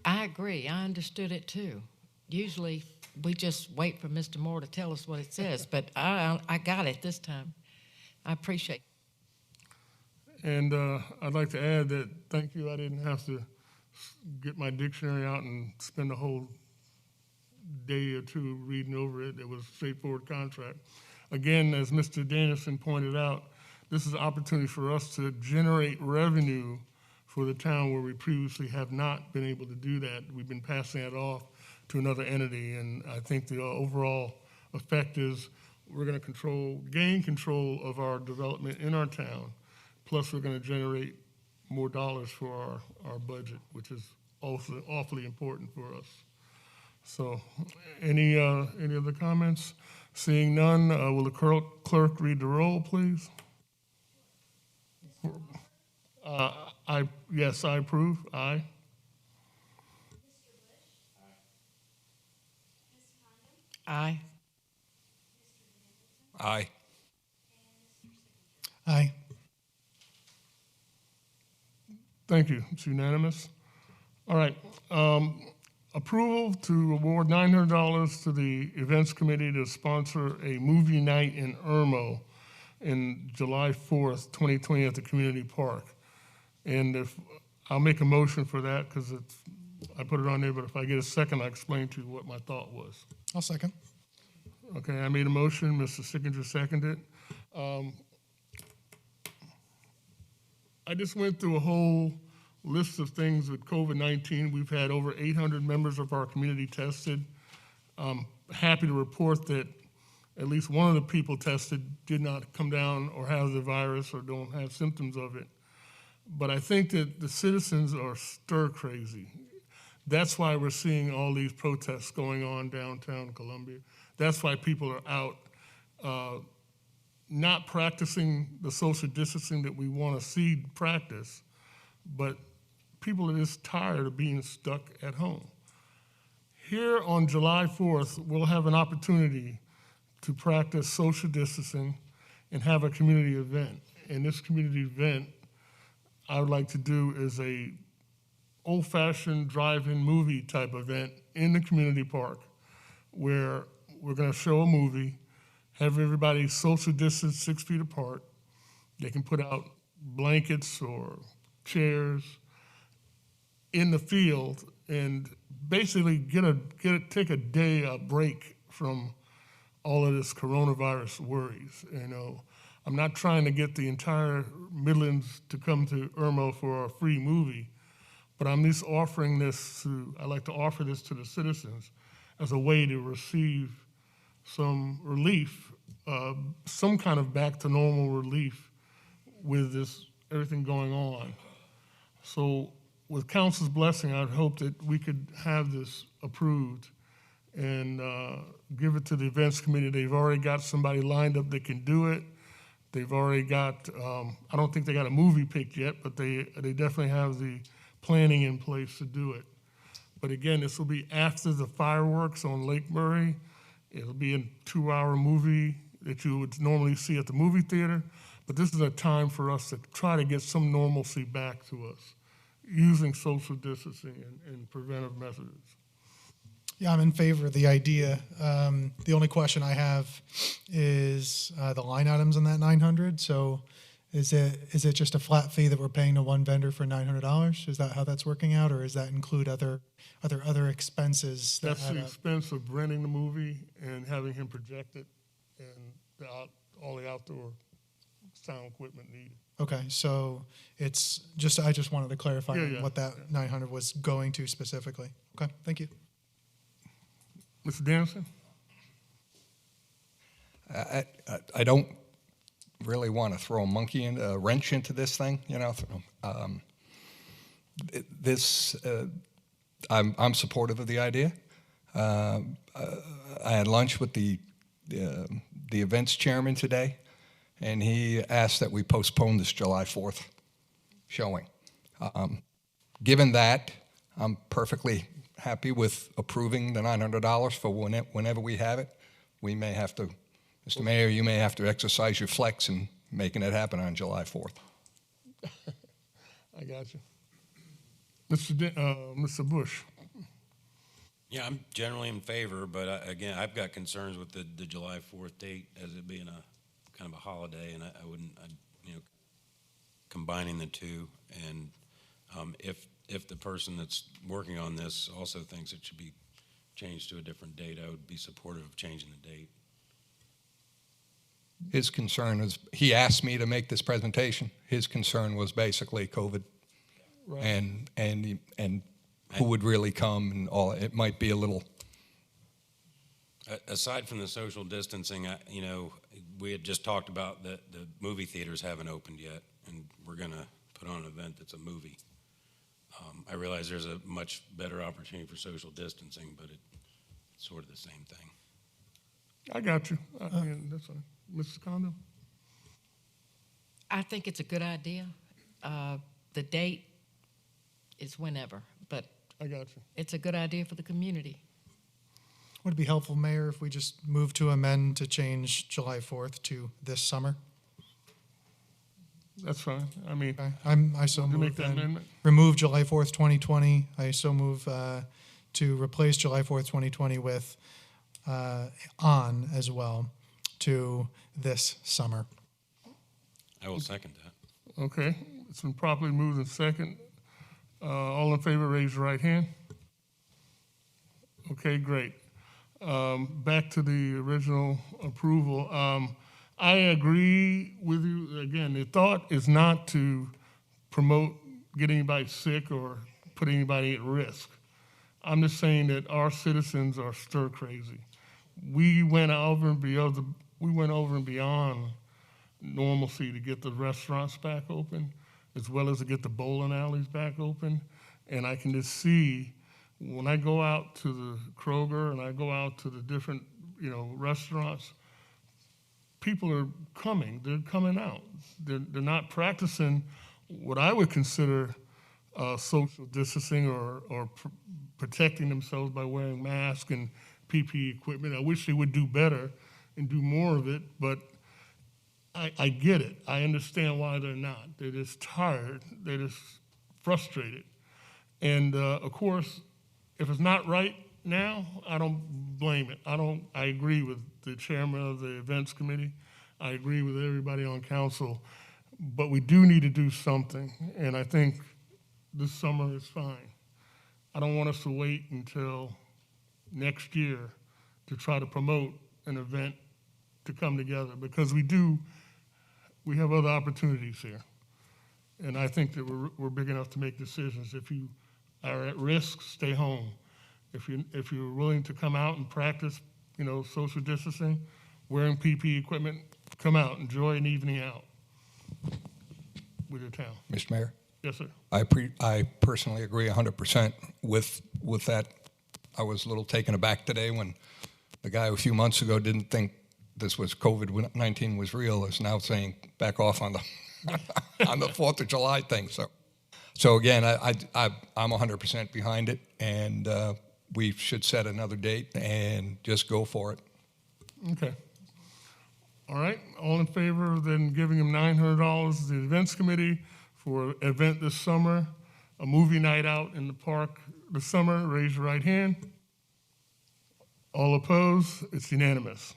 I agree. I understood it too. Usually we just wait for Mr. Moore to tell us what it says, but I got it this time. I appreciate it. And I'd like to add that thank you. I didn't have to get my dictionary out and spend a whole day or two reading over it. It was a straightforward contract. Again, as Mr. Danielson pointed out, this is an opportunity for us to generate revenue for the town where we previously have not been able to do that. We've been passing it off to another entity, and I think the overall effect is we're going to gain control of our development in our town, plus we're going to generate more dollars for our budget, which is also awfully important for us. So any other comments? Seeing none, will the clerk read the roll, please? Yes, I approve. Aye. Aye. Aye. Aye. Thank you. It's unanimous. All right. Approval to award $900 to the events committee to sponsor a movie night in Irmo in July 4th, 2020 at the community park. And if I'll make a motion for that because I put it on there, but if I get a second, I'll explain to you what my thought was. I'll second. Okay, I made a motion. Mr. Sickinger seconded. I just went through a whole list of things with COVID-19. We've had over 800 members of our community tested. I'm happy to report that at least one of the people tested did not come down or have the virus or don't have symptoms of it. But I think that the citizens are stir crazy. That's why we're seeing all these protests going on downtown Columbia. That's why people are out not practicing the social distancing that we want to see practice, but people are just tired of being stuck at home. Here on July 4th, we'll have an opportunity to practice social distancing and have a community event. And this community event I would like to do is a old-fashioned drive-in movie type event in the community park where we're going to show a movie, have everybody social distance 6 feet apart. They can put out blankets or chairs in the field and basically take a day a break from all of this coronavirus worries. You know, I'm not trying to get the entire Midlands to come to Irmo for a free movie, but I'm just offering this I like to offer this to the citizens as a way to receive some relief, some kind of back to normal relief with everything going on. So with council's blessing, I'd hope that we could have this approved and give it to the events committee. They've already got somebody lined up that can do it. They've already got, I don't think they got a movie picked yet, but they definitely have the planning in place to do it. But again, this will be after the fireworks on Lake Murray. It'll be a 2-hour movie that you would normally see at the movie theater. But this is a time for us to try to get some normalcy back to us using social distancing and preventive methods. Yeah, I'm in favor of the idea. The only question I have is the line items on that 900. So is it just a flat fee that we're paying to one vendor for $900? Is that how that's working out, or does that include other expenses? That That's add the up? expense of renting the movie and having him project it and all the outdoor sound equipment needed. Okay, so it's just, I just wanted to clarify Yeah, yeah, what that 900 was going to specifically. Okay, thank you. Mr. Dennison? I don't really want to throw a wrench into this thing, you know. I'm supportive of the idea. I had lunch with the events chairman today, and he asked that we postpone this July 4th showing. Given that, I'm perfectly happy with approving the $900 for whenever we have it. We may have to, Mr. Mayor, you may have to exercise your flex in making it happen on July 4th. I got you. Mr. Bush? Yeah, I'm generally in favor, but again, I've got concerns with the July 4th date as it being a kind of a holiday, and I wouldn't, combining the two, and if the person that's working on this also thinks it should be changed to a different date, I would be supportive of changing the date. His concern was, he asked me to make this presentation. His concern was basically COVID, Right. and who would really come and all. It might be a little. Aside from the social distancing, we had just talked about the movie theaters haven't opened yet, and we're going to put on an event that's a movie. I realize there's a much better opportunity for social distancing, but it's sort of the same thing. I got you. I mean, that's fine. Mrs. Condon? I think it's a good idea. The date is whenever, but I got you. it's a good idea for the community. Would it be helpful, Mayor, if we just move to amend to change July 4th to this summer? That's fine. I mean, Okay, I so would you move make that then. amendment? Remove July 4th, 2020. I so move to replace July 4th, 2020 with on as well to this summer. I will second that. Okay, it's been properly moved and second. All in favor, raise your right hand. Okay, great. Back to the original approval. I agree with you. Again, the thought is not to promote getting anybody sick or put anybody at risk. I'm just saying that our citizens are stir crazy. We went over and beyond normalcy to get the restaurants back open, as well as to get the bowling alleys back open. And I can just see when I go out to the Kroger and I go out to the different, restaurants, people are coming. They're coming out. They're not practicing what I would consider social distancing or protecting themselves by wearing masks and PPE equipment. I wish they would do better and do more of it, but I get it. I understand why they're not. They're just tired. They're just frustrated. And of course, if it's not right now, I don't blame it. I agree with the chairman of the events committee. I agree with everybody on council, but we do need to do something. And I think this summer is fine. I don't want us to wait until next year to try to promote an event to come together, because we have other opportunities here. And I think that we're big enough to make decisions. If you are at risk, stay home. If you're willing to come out and practice, social distancing, wearing PPE equipment, come out, enjoy an evening out with your town. Mr. Mayor? Yes, sir. I personally agree 100% with that. I was a little taken aback today when the guy a few months ago didn't think this was COVID-19 was real is now saying back off on the on the 4th of July thing. So again, I'm 100% behind it, and we should set another date and just go for it. Okay. All right. All in favor of then giving him $900 to the events committee for an event this summer, a movie night out in the park this summer, raise your right hand. All opposed? It's unanimous.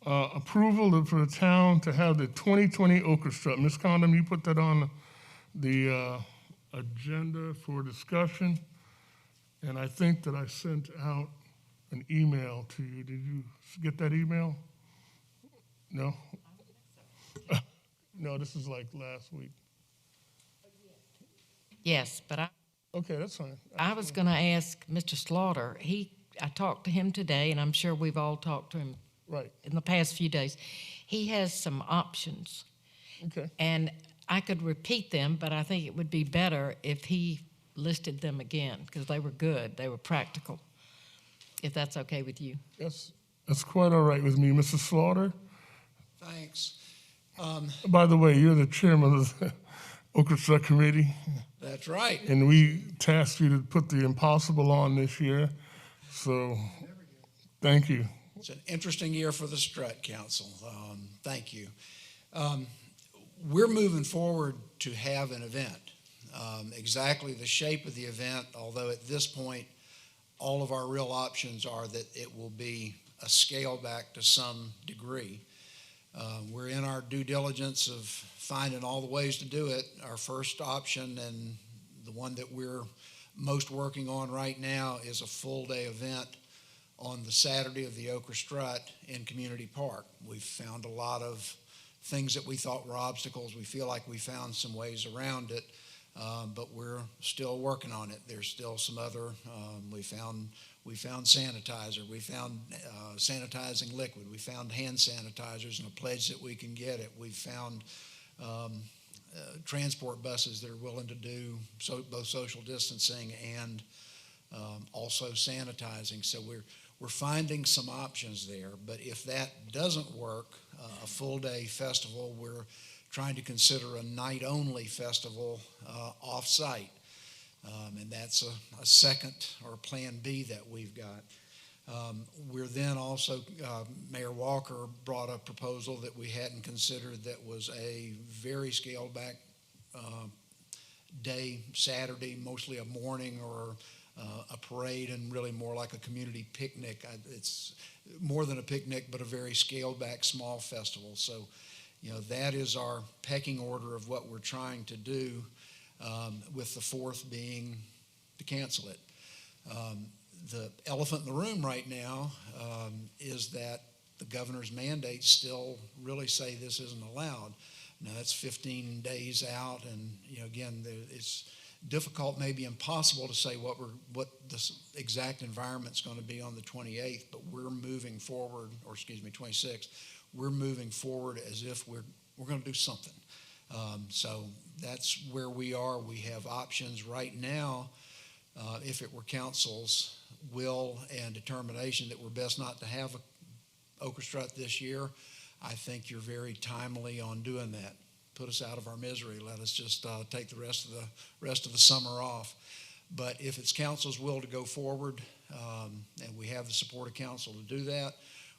Approval for the town to have the 2020 Okra Strut. Ms. Condon, you put that on the agenda for discussion, and I think that I sent out an email to you. Did you get that email? No? No, this is like last week. Yes, but Okay, that's fine. I was going to ask Mr. Slaughter. I talked to him today, and I'm sure we've all talked to him Right, in the past few days. He has some options, okay. and I could repeat them, but I think it would be better if he listed them again because they were good. They were practical, if that's okay with you. That's quite all right with me. Mrs. Slaughter? Thanks. By the way, you're the chairman of the Okra Strut Committee, That's right. and we tasked you to put the impossible on this year, so thank you. It's an interesting year for the Strut Council. Thank you. We're moving forward to have an event. Exactly the shape of the event, although at this point, all of our real options are that it will be a scale back to some degree. We're in our due diligence of finding all the ways to do it. Our first option, and the one that we're most working on right now, is a full-day event on the Saturday of the Okra Strut in Community Park. We've found a lot of things that we thought were obstacles. We feel like we found some ways around it, but we're still working on it. There's still some other, we found sanitizer, we found sanitizing liquid, we found hand sanitizers and a pledge that we can get it. We found transport buses that are willing to do both social distancing and also sanitizing. So we're finding some options there. But if that doesn't work, a full-day festival, we're trying to consider a night-only festival off-site. And that's a second or plan B that we've got. We're then also, Mayor Walker brought a proposal that we hadn't considered that was a very scaled back day, Saturday, mostly a morning or a parade, and really more like a community picnic. It's more than a picnic, but a very scaled back small festival. So, that is our pecking order of what we're trying to do, with the fourth being to cancel it. The elephant in the room right now is that the governor's mandates still really say this isn't allowed. Now, that's 15 days out, and again, it's difficult, maybe impossible to say what the exact environment's going to be on the 28th, but we're moving forward, 26th. We're moving forward as if we're going to do something. So that's where we are. We have options right now. If it were council's will and determination that we're best not to have a Okra Strut this year, I think you're very timely on doing that. Put us out of our misery. Let us just take the rest of the summer off. But if it's council's will to go forward, and we have the support of council to do that,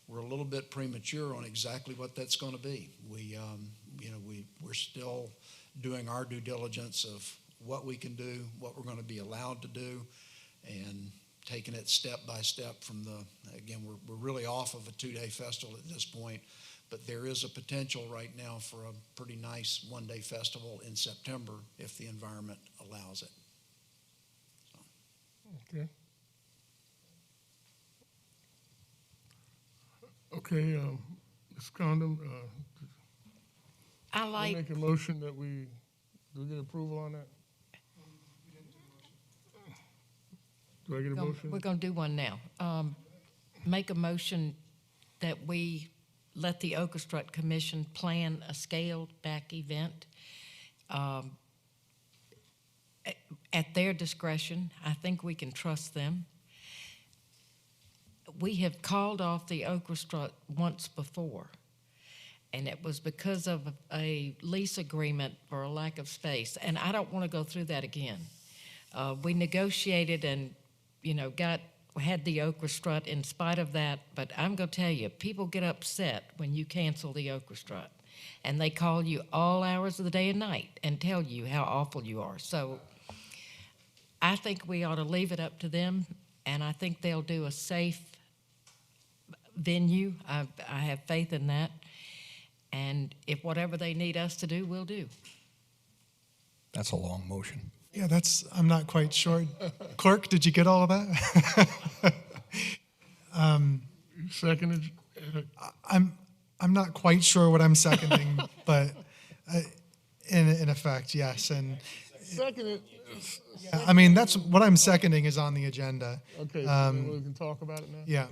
we're a little bit premature on exactly what that's going to be. We're still doing our due diligence of what we can do, what we're going to be allowed to do, and taking it step by step from again, we're really off of a 2-day festival at this point, but there is a potential right now for a pretty nice 1-day festival in September if the environment allows it. Okay. Okay, Ms. Condon, I make a motion that do we get approval on that? Do I get a motion? We're going to do one now. Make a motion that we let the Okra Strut Commission plan a scaled-back event at their discretion. I think we can trust them. We have called off the Okra Strut once before, and it was because of a lease agreement for a lack of space, and I don't want to go through that again. We negotiated and, had the Okra Strut in spite of that, but I'm going to tell you, people get upset when you cancel the Okra Strut, and they call you all hours of the day and night and tell you how awful you are. So I think we ought to leave it up to them, and I think they'll do a safe venue. I have faith in that. And if whatever they need us to do, we'll do. That's a long motion. Yeah, I'm not quite sure. Clerk, did you get all of that? Seconded. I'm not quite sure what I'm seconding, but in effect, yes. And Seconded. yeah, I mean, that's what I'm seconding is on the agenda. Okay, so then we can talk about it now? Yeah.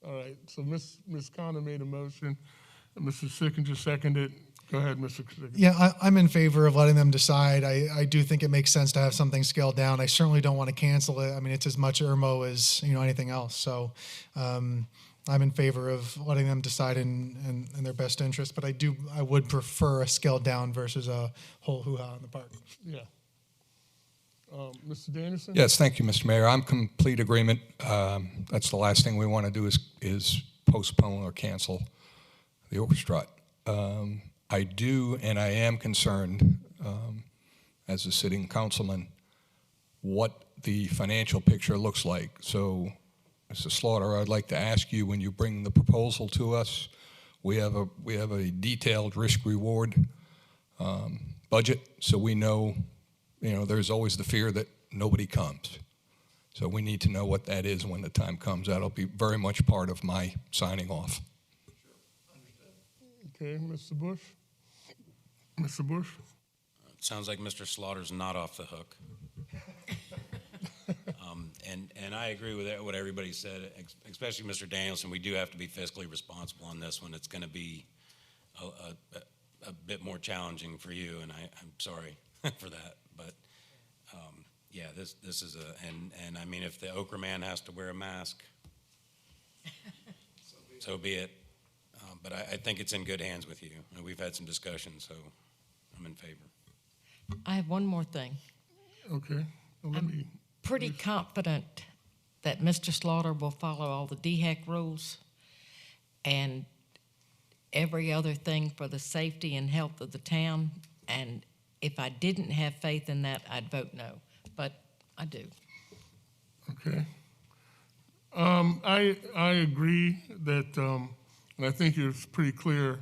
All right, so Ms. Connor made a motion, and Mr. Sickinger seconded. Go ahead, Mr. Sickinger. Yeah, I'm in favor of letting them decide. I do think it makes sense to have something scaled down. I certainly don't want to cancel it. I mean, it's as much Irmo as anything else. So I'm in favor of letting them decide in their best interest. But I would prefer a scaled down versus a whole hoo-ha in the park. Yeah. Mr. Danielson? Yes, thank you, Mr. Mayor. I'm complete agreement. That's the last thing we want to do is postpone or cancel the orchestra. I do, and I am concerned, as a sitting councilman, what the financial picture looks like. So, Mr. Slaughter, I'd like to ask you, when you bring the proposal to us, we have a detailed risk-reward budget, so we know, there's always the fear that nobody comes. So we need to know what that is when the time comes. That'll be very much part of my signing off. Okay, Mr. Bush? Mr. Bush? It sounds like Mr. Slaughter's not off the hook. And I agree with what everybody said, especially Mr. Danielson. We do have to be fiscally responsible on this one. It's going to be a bit more challenging for you, and I'm sorry for that. But yeah, this is and I mean, if the Okra Man has to wear a mask, so be it. But I think it's in good hands with you. We've had some discussions, so I'm in favor. I have one more thing. Okay. Well, I'm pretty confident that Mr. Slaughter will follow all the DHEC rules and every other thing for the safety and health of the town. And if I didn't have faith in that, I'd vote no. But I do. Okay. I agree that, and I think it's pretty clear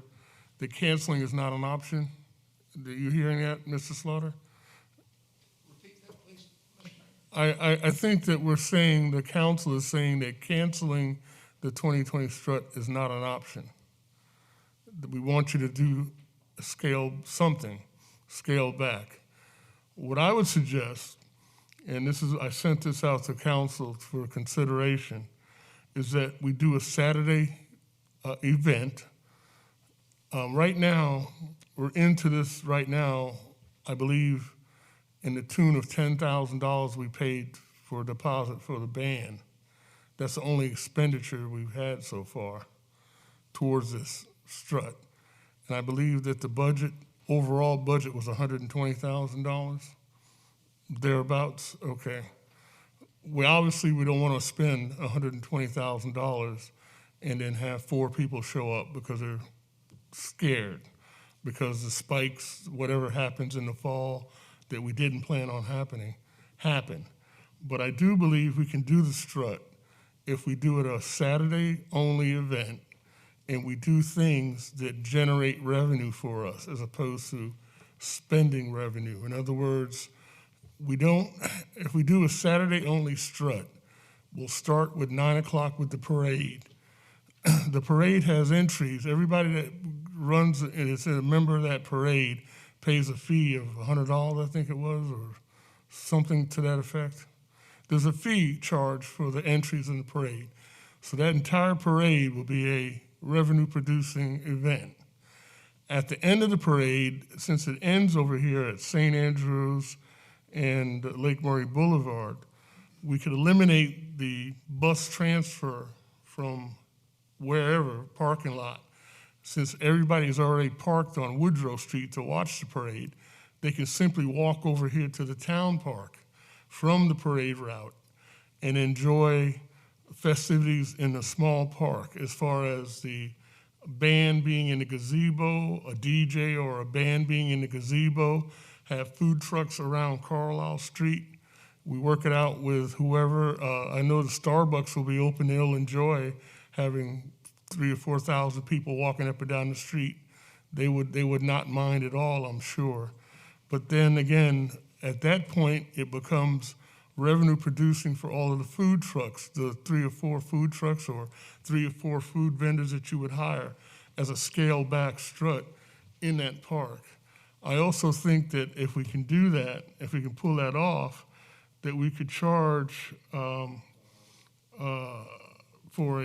that canceling is not an option. Are you hearing that, Mr. Slaughter? Repeat that, please. I think that we're saying, the council is saying that canceling the 2020 strut is not an option. That we want you to do scale back. What I would suggest, and I sent this out to council for consideration, is that we do a Saturday event. Right now, we're into this right now, I believe, in the tune of $10,000 we paid for a deposit for the band. That's the only expenditure we've had so far towards this strut. And I believe that the overall budget was $120,000, thereabouts. Okay. We don't want to spend $120,000 and then have 4 people show up because they're scared, because the spikes, whatever happens in the fall that we didn't plan on happen. But I do believe we can do the strut if we do it a Saturday-only event and we do things that generate revenue for us as opposed to spending revenue. In other words, if we do a Saturday-only strut, we'll start with 9 o'clock with the parade. The parade has entries. Everybody that runs and is a member of that parade pays a fee of $100, I think it was, or something to that effect. There's a fee charged for the entries in the parade. So that entire parade will be a revenue-producing event. At the end of the parade, since it ends over here at St. Andrews and Lake Murray Boulevard, we could eliminate the bus transfer from wherever parking lot. Since everybody's already parked on Woodrow Street to watch the parade, they can simply walk over here to the town park from the parade route and enjoy festivities in a small park, as far as the band being in the gazebo, a DJ or a band being in the gazebo, have food trucks around Carlisle Street. We work it out with whoever. I know the Starbucks will be open. They'll enjoy having 3 or 4,000 people walking up and down the street, they would not mind at all, I'm sure. But then again, at that point, it becomes revenue producing for all of the food trucks, the 3 or 4 food trucks or 3 or 4 food vendors that you would hire as a scaled back strut in that park. I also think that if we can do that, if we can pull that off, that we could charge for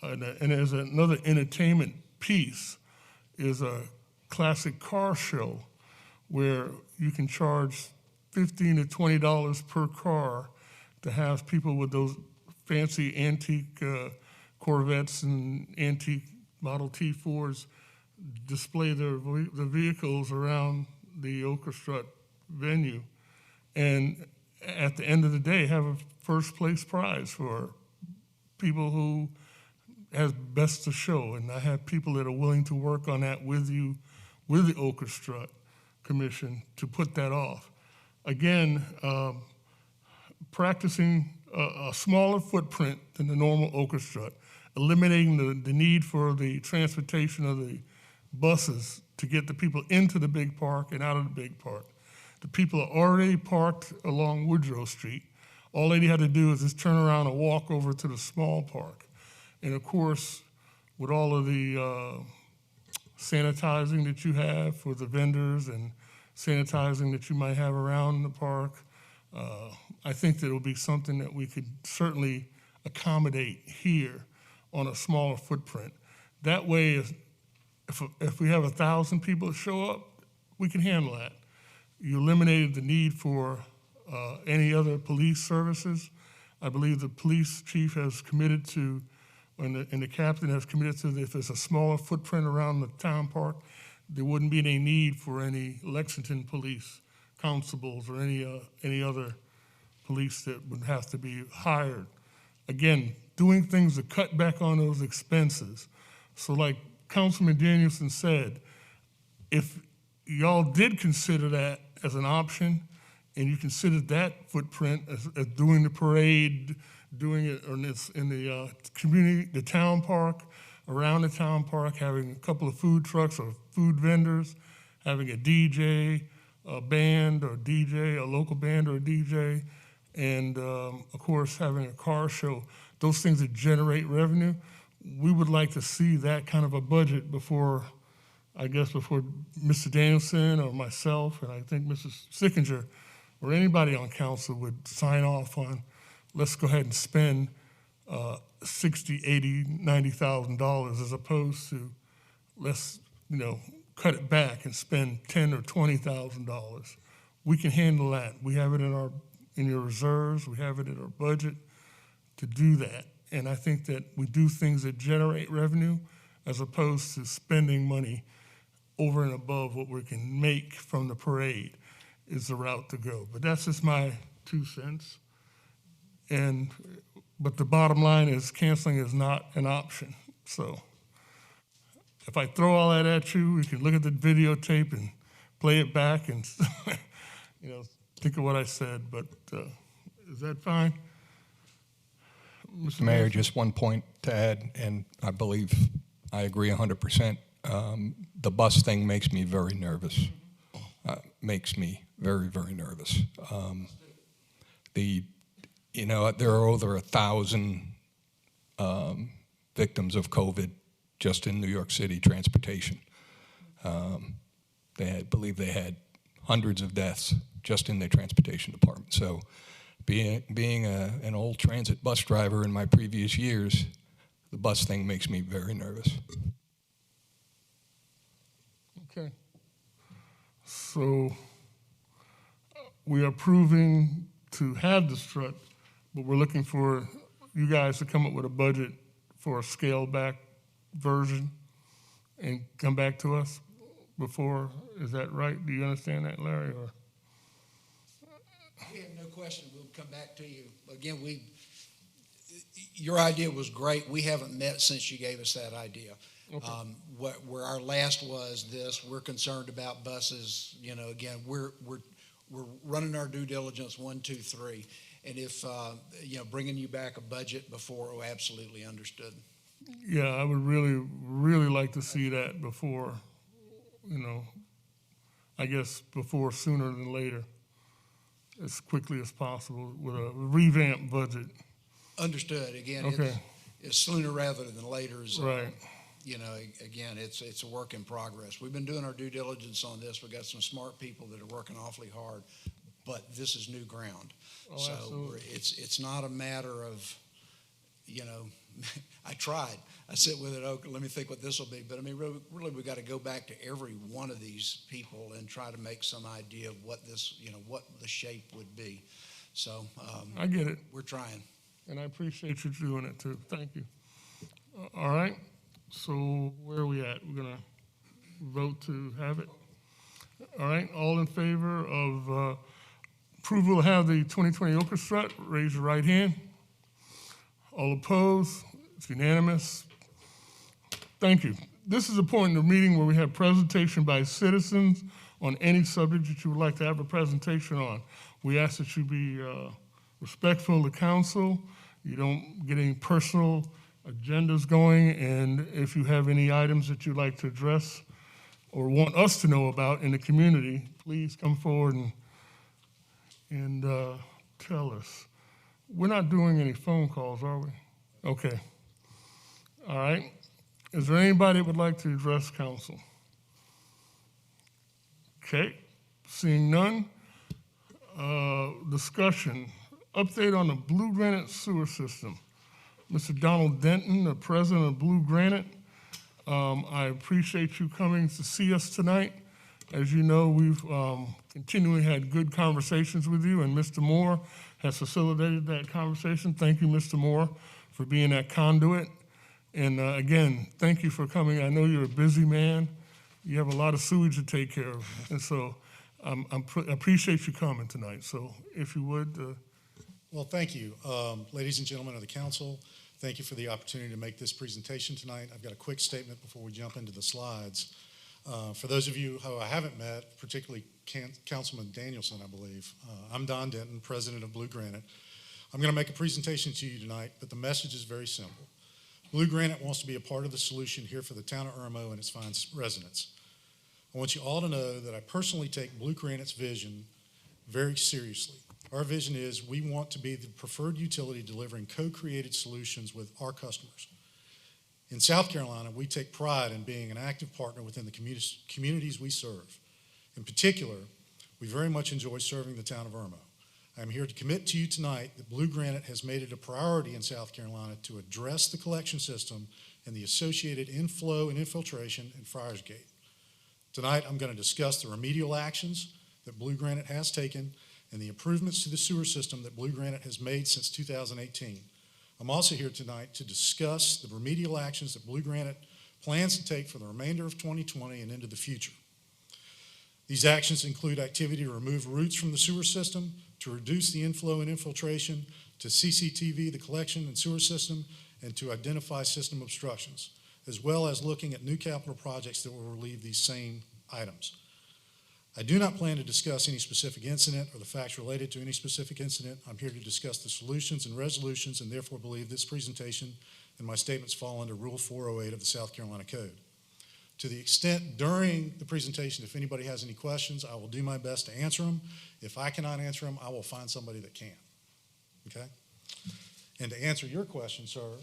and as another entertainment piece is a classic car show where you can charge $15 to $20 per car to have people with those fancy antique Corvettes and antique Model T Fords display the vehicles around the orchestra venue, and at the end of the day have a first place prize for people who has best to show. And I have people that are willing to work on that with you, with the orchestra commission, to put that off. Again, practicing a smaller footprint than the normal orchestra, eliminating the need for the transportation of the buses to get the people into the big park and out of the big park. The people are already parked along Woodrow Street. All they had to do is just turn around and walk over to the small park. And of course, with all of the sanitizing that you have for the vendors and sanitizing that you might have around the park, I think that it'll be something that we could certainly accommodate here on a smaller footprint. That way, if we have 1,000 people that show up, we can handle that. You eliminated the need for any other police services. I believe the police chief has committed to, and the captain has committed to, that if there's a smaller footprint around the town park, there wouldn't be any need for any Lexington police constables or any other police that would have to be hired. Again, doing things to cut back on those expenses. So like Councilman Danielson said, if y'all did consider that as an option, and you considered that footprint as doing the parade, doing it in the community, the town park, around the town park, having a couple of food trucks or food vendors, having a DJ, a band or DJ, a local band or a DJ, and of course having a car show, those things that generate revenue. We would like to see that kind of a budget before Mr. Danielson or myself, and I think Mrs. Sickinger or anybody on council would sign off on, let's go ahead and spend $60,000, $80,000, $90,000 as opposed to let's cut it back and spend $10,000 or $20,000. We can handle that. We have it in your reserves. We have it in our budget to do that. And I think that we do things that generate revenue as opposed to spending money over and above what we can make from the parade is the route to go. But that's just my 2 cents. But the bottom line is canceling is not an option. So if I throw all that at you, we can look at the videotape and play it back and think of what I said. But is that fine? Mr. Mayor, just one point to add, and I believe I agree 100%. The bus thing makes me very nervous. Makes me very, very nervous. There are over 1,000 victims of COVID just in New York City transportation. I believe they had hundreds of deaths just in their transportation department. So being an old transit bus driver in my previous years, the bus thing makes me very nervous. Okay. So we are approving to have the strut, but we're looking for you guys to come up with a budget for a scaled back version and come back to us before. Is that right? Do you understand that, Larry? Or? We have no question. We'll come back to you. Again, your idea was great. We haven't met since you gave us that idea. Okay. Where our last was this, we're concerned about buses. Again, we're running our due diligence 1, 2, 3, and if bringing you back a budget before, absolutely understood. Yeah, I would really, really like to see that before, I guess before sooner than later, as quickly as possible with a revamped budget. Understood. Again, Okay. it's sooner rather than later. So, Right. Again, it's a work in progress. We've been doing our due diligence on this. We've got some smart people that are working awfully hard, but this is new ground. Oh, So absolutely. it's not a matter of, I tried. I sit with it, okay, let me think what this will be. But I mean, really we've got to go back to every one of these people and try to make some idea of what this, what the shape would be. So I get it, we're trying. and I appreciate you doing it too. Thank you. All right, so where are we at? We're gonna vote to have it? All right, all in favor of approval to have the 2020 orchestra, raise your right hand. All opposed? It's unanimous. Thank you. This is a point in the meeting where we have presentation by citizens on any subject that you would like to have a presentation on. We ask that you be respectful of the council. You don't get any personal agendas going, and if you have any items that you'd like to address or want us to know about in the community, please come forward and tell us. We're not doing any phone calls, are we? Okay. All right. Is there anybody that would like to address council? Okay. Seeing none. Discussion. Update on the Blue Granite sewer system. Mr. Donald Denton, the president of Blue Granite. I appreciate you coming to see us tonight. As you know, we've continually had good conversations with you, and Mr. Moore has facilitated that conversation. Thank you, Mr. Moore, for being that conduit. And again, thank you for coming. I know you're a busy man. You have a lot of sewage to take care of. And so I appreciate you coming tonight. So if you would. Well, thank you. Ladies and gentlemen of the council, thank you for the opportunity to make this presentation tonight. I've got a quick statement before we jump into the slides. For those of you who I haven't met, particularly Councilman Danielson, I believe, I'm Don Denton, president of Blue Granite. I'm going to make a presentation to you tonight, but the message is very simple. Blue Granite wants to be a part of the solution here for the town of Irmo and its fine residents. I want you all to know that I personally take Blue Granite's vision very seriously. Our vision is we want to be the preferred utility delivering co-created solutions with our customers. In South Carolina, we take pride in being an active partner within the communities we serve. In particular, we very much enjoy serving the town of Irmo. I am here to commit to you tonight that Blue Granite has made it a priority in South Carolina to address the collection system and the associated inflow and infiltration in Friars Gate. Tonight, I'm going to discuss the remedial actions that Blue Granite has taken and the improvements to the sewer system that Blue Granite has made since 2018. I'm also here tonight to discuss the remedial actions that Blue Granite plans to take for the remainder of 2020 and into the future. These actions include activity to remove roots from the sewer system, to reduce the inflow and infiltration, to CCTV the collection and sewer system, and to identify system obstructions, as well as looking at new capital projects that will relieve these same items. I do not plan to discuss any specific incident or the facts related to any specific incident. I'm here to discuss the solutions and resolutions, and therefore believe this presentation and my statements fall under Rule 408 of the South Carolina Code. To the extent during the presentation, if anybody has any questions, I will do my best to answer them. If I cannot answer them, I will find somebody that can, okay? And to answer your question, sir,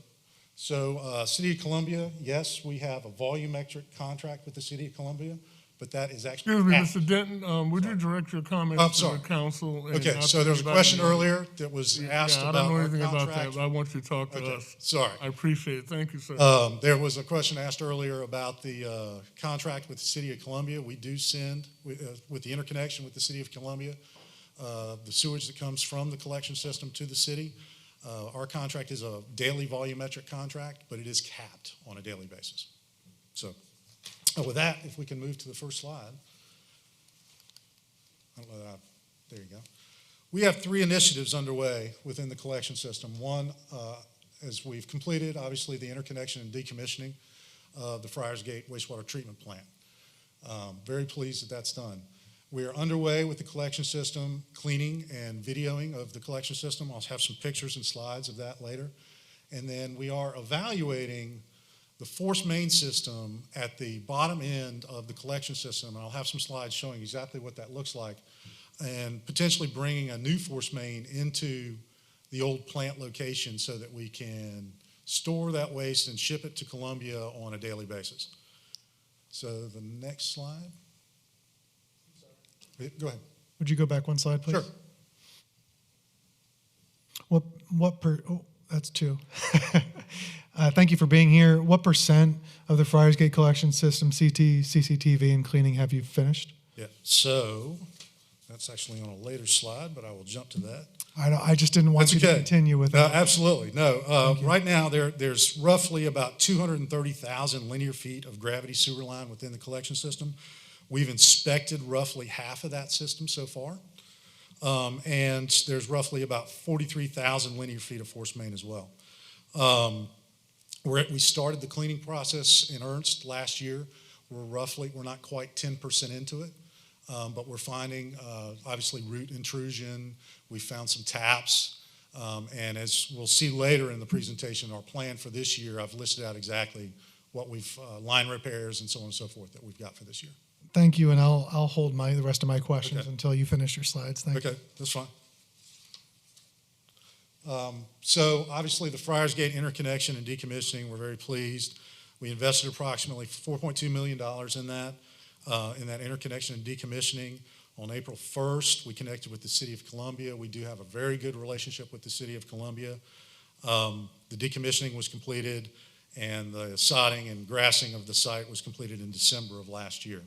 so City of Columbia, yes, we have a volumetric contract with the City of Columbia, but that is actually Excuse me, capped. Mr. Denton, would you direct your comments to the council? And Okay, not so to there was a anybody question else? earlier that was asked Yeah, I about don't know our anything about contract. that, but I want you to talk to Okay, us. sorry. I appreciate it. Thank you, sir. There was a question asked earlier about the contract with the City of Columbia. We do send, with the interconnection with the City of Columbia, the sewage that comes from the collection system to the city. Our contract is a daily volumetric contract, but it is capped on a daily basis. So with that, if we can move to the first slide. There you go. We have 3 initiatives underway within the collection system. One, as we've completed, obviously, the interconnection and decommissioning of the Friars Gate wastewater treatment plant. Very pleased that that's done. We are underway with the collection system, cleaning and videoing of the collection system. I'll have some pictures and slides of that later. And then we are evaluating the force main system at the bottom end of the collection system. And I'll have some slides showing exactly what that looks like. And potentially bringing a new force main into the old plant location so that we can store that waste and ship it to Columbia on a daily basis. So the next slide. Go ahead. Would you go back one slide, please? Sure. Oh, that's two. Thank you for being here. What percent of the Friars Gate collection system, CT, CCTV, and cleaning have you finished? Yeah, so that's actually on a later slide, but I will jump to that. I just didn't want That's you okay. to continue with that. Absolutely, no. Right now, there's roughly about 230,000 linear feet of gravity sewer line within the collection system. We've inspected roughly half of that system so far. And there's roughly about 43,000 linear feet of force main as well. We started the cleaning process in earnest last year. We're not quite 10% into it, but we're finding obviously root intrusion. We found some taps, and as we'll see later in the presentation, our plan for this year, I've listed out exactly what we've line repairs and so on and so forth that we've got for this year. Thank you, and I'll hold the rest of my questions Okay. until you finish your slides. Thank you. Okay, that's fine. So obviously the Friars Gate interconnection and decommissioning, we're very pleased. We invested approximately $4.2 million in that interconnection and decommissioning. On April 1st, we connected with the City of Columbia. We do have a very good relationship with the City of Columbia. The decommissioning was completed, and the sodding and grassing of the site was completed in December of last year.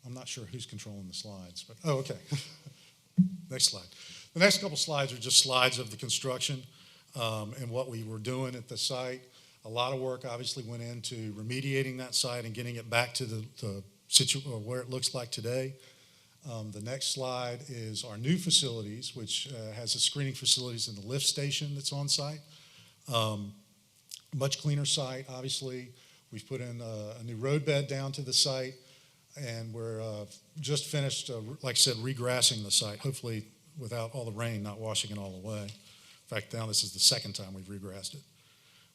I'm not sure who's controlling the slides, but, oh, okay. Next slide. The next couple slides are just slides of the construction and what we were doing at the site. A lot of work obviously went into remediating that site and getting it back to where it looks like today. The next slide is our new facilities, which has the screening facilities and the lift station that's on site. Much cleaner site, obviously. We've put in a new road bed down to the site, and we're just finished, like I said, regrassing the site, hopefully without all the rain not washing it all away. In fact, now this is the second time we've regrassed it.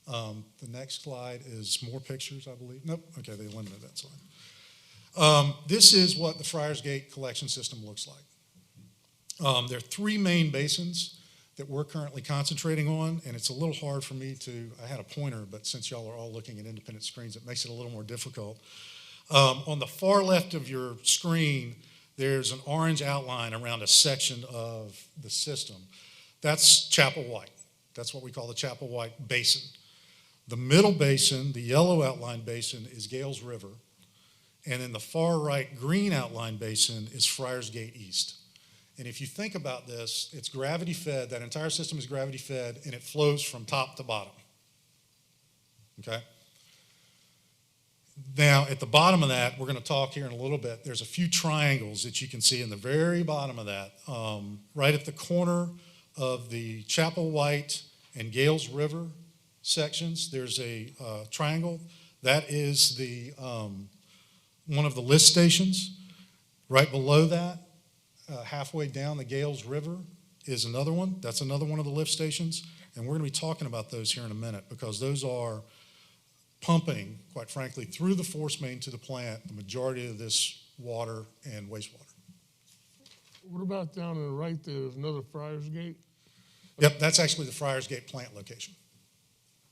The next slide is more pictures, I believe. Nope, okay, they eliminated that slide. This is what the Friars Gate collection system looks like. There are three main basins that we're currently concentrating on, and it's a little hard for me I had a pointer, but since y'all are all looking at independent screens, it makes it a little more difficult. On the far left of your screen, there's an orange outline around a section of the system. That's Chapel White. That's what we call the Chapel White Basin. The middle basin, the yellow outline basin, is Gales River. And in the far right green outline basin is Friars Gate East. And if you think about this, it's gravity fed, that entire system is gravity fed, and it flows from top to bottom. Okay? Now, at the bottom of that, we're going to talk here in a little bit, there's a few triangles that you can see in the very bottom of that. Right at the corner of the Chapel White and Gales River sections, there's a triangle. That is one of the lift stations. Right below that, halfway down the Gales River, is another one. That's another one of the lift stations. And we're going to be talking about those here in a minute because those are pumping, quite frankly, through the force main to the plant, the majority of this water and wastewater. What about down to the right there? There's another Friars Gate? Yep, that's actually the Friars Gate plant location.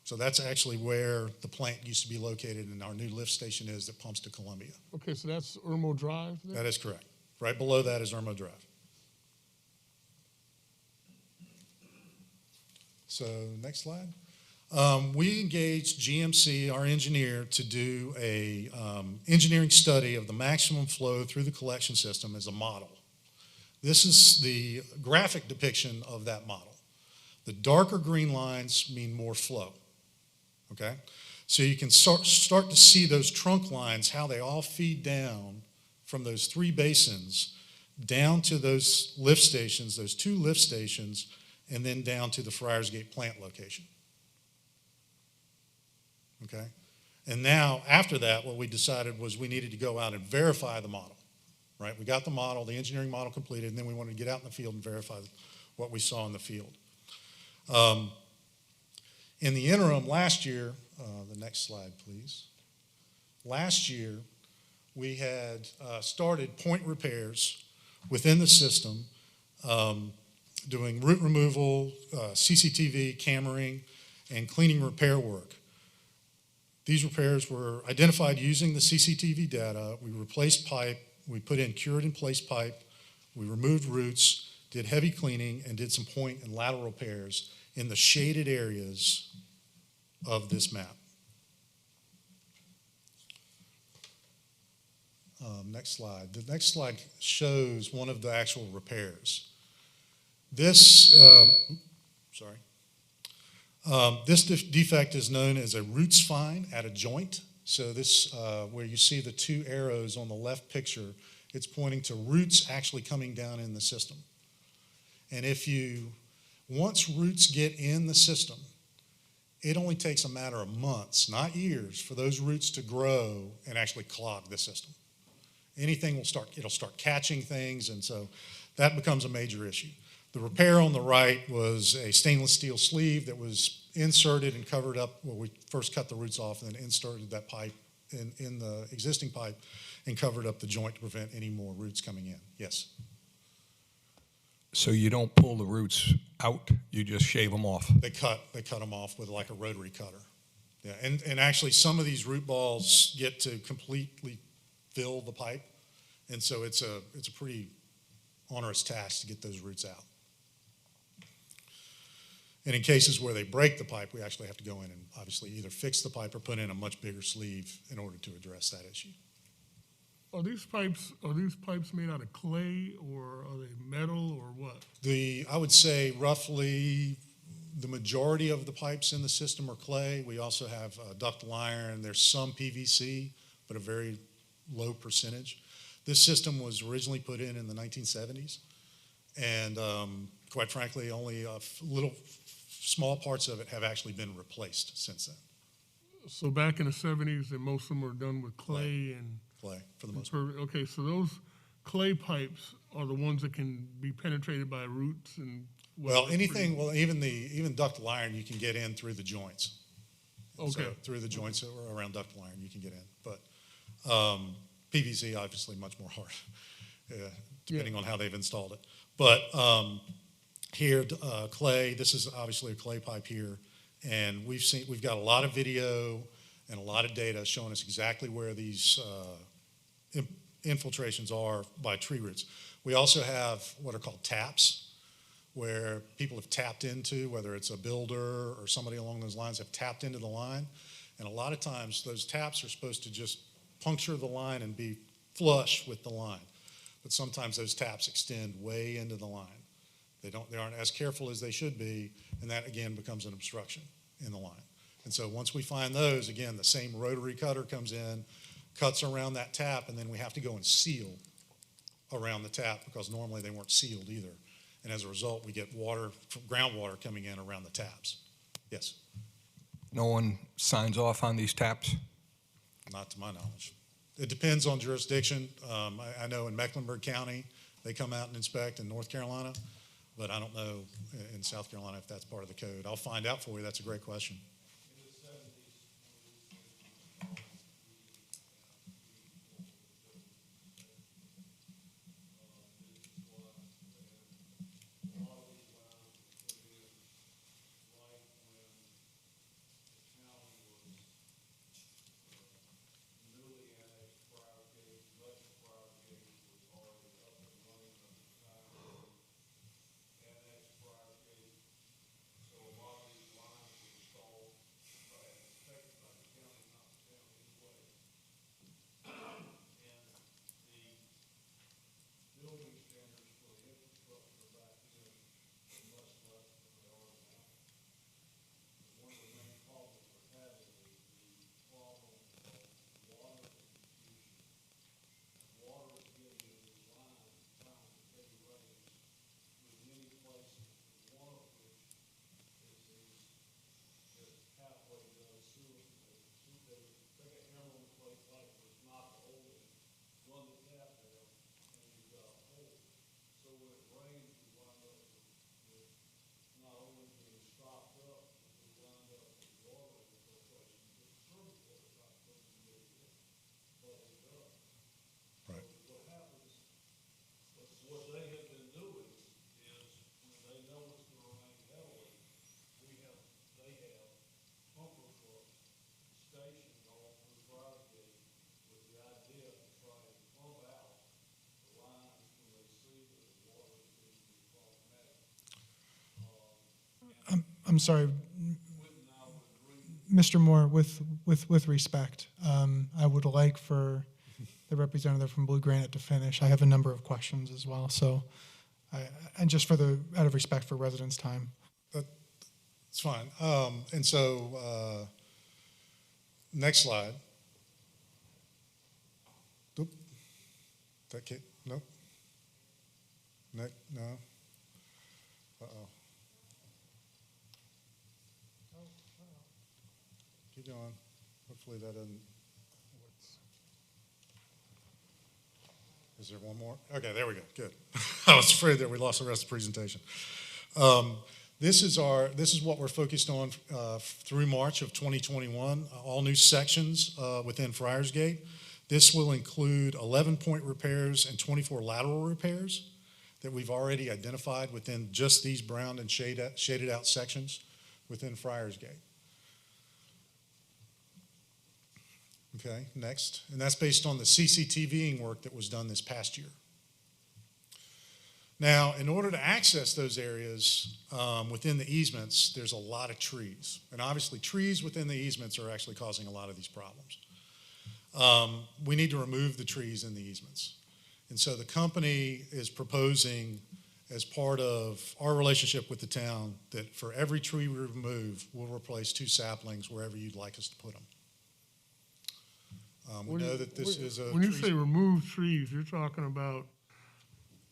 So that's actually where the plant used to be located and our new lift station is that pumps to Columbia. Okay, so that's Irmo Drive there? That is correct. Right below that is Irmo Drive. So next slide. We engaged GMC, our engineer, to do a engineering study of the maximum flow through the collection system as a model. This is the graphic depiction of that model. The darker green lines mean more flow, okay? So you can start to see those trunk lines, how they all feed down from those three basins down to those lift stations, those two lift stations, and then down to the Friars Gate plant location. Okay? And now, after that, what we decided was we needed to go out and verify the model, right? We got the model, the engineering model completed, and then we wanted to get out in the field and verify what we saw in the field. In the interim, last year, the next slide, please. Last year, we had started point repairs within the system, doing root removal, CCTV cammering, and cleaning repair work. These repairs were identified using the CCTV data. We replaced pipe, we put in cured in place pipe, we removed roots, did heavy cleaning, and did some point and lateral repairs in the shaded areas of this map. Next slide. The next slide shows one of the actual repairs. This, this defect is known as a roots find at a joint. So this, where you see the two arrows on the left picture, it's pointing to roots actually coming down in the system. And once roots get in the system, it only takes a matter of months, not years, for those roots to grow and actually clog the system. Anything it'll start catching things, and so that becomes a major issue. The repair on the right was a stainless steel sleeve that was inserted and covered up. Well, we first cut the roots off and then inserted that pipe in the existing pipe and covered up the joint to prevent any more roots coming in. Yes? So you don't pull the roots out, you just shave them off? They cut them off with like a rotary cutter. Yeah, and actually some of these root balls get to completely fill the pipe, and so it's a pretty onerous task to get those roots out. And in cases where they break the pipe, we actually have to go in and obviously either fix the pipe or put in a much bigger sleeve in order to address that issue. Are these pipes made out of clay, or are they metal, or what? I would say roughly the majority of the pipes in the system are clay. We also have ductile iron. There's some PVC, but a very low percentage. This system was originally put in the 1970s, and quite frankly, only little small parts of it have actually been replaced since then. So back in the 70s, and most of them were done with clay and clay for the most part. Okay, so those clay pipes are the ones that can be penetrated by roots and even ductile iron you can get in through the joints. Okay. So through the joints around ductile iron you can get in, but PVC obviously much more hard, depending on how they've installed it. But here, clay. This is obviously a clay pipe here, and we've got a lot of video and a lot of data showing us exactly where these infiltrations are by tree roots. We also have what are called taps, where people have tapped into, whether it's a builder or somebody along those lines have tapped into the line, and a lot of times those taps are supposed to just puncture the line and be flush with the line. But sometimes those taps extend way into the line. They aren't as careful as they should be, and that again becomes an obstruction in the line. And so once we find those, again, the same rotary cutter comes in, cuts around that tap, and then we have to go and seal around the tap because normally they weren't sealed either. And as a result, we get groundwater coming in around the taps. Yes? No one signs off on these taps? Not to my knowledge. It depends on jurisdiction. I know in Mecklenburg County, they come out and inspect in North Carolina, but I don't know in South Carolina if that's part of the code. I'll find out for you. That's a great question. I'm sorry, Mr. Moore, with respect, I would like for the representative from Blue Granite to finish. I have a number of questions as well, so, and just out of respect for residents' time. It's fine. And so, next slide. Oop. That kid, nope. No. Uh-oh. Keep going. Hopefully that doesn't. Is there one more? Okay, there we go. Good. I was afraid that we lost the rest of the presentation. This is what we're focused on through March of 2021. All new sections within Friarsgate. This will include 11-point repairs and 24 lateral repairs that we've already identified within just these brown and shaded out sections within Friarsgate. Okay, next. And that's based on the CCTVing work that was done this past year. Now, in order to access those areas within the easements, there's a lot of trees. And obviously, trees within the easements are actually causing a lot of these problems. We need to remove the trees in the easements. And so the company is proposing, as part of our relationship with the town, that for every tree we remove, we'll replace 2 saplings wherever you'd like us to put them. We know that this is a. When you say remove trees, you're talking about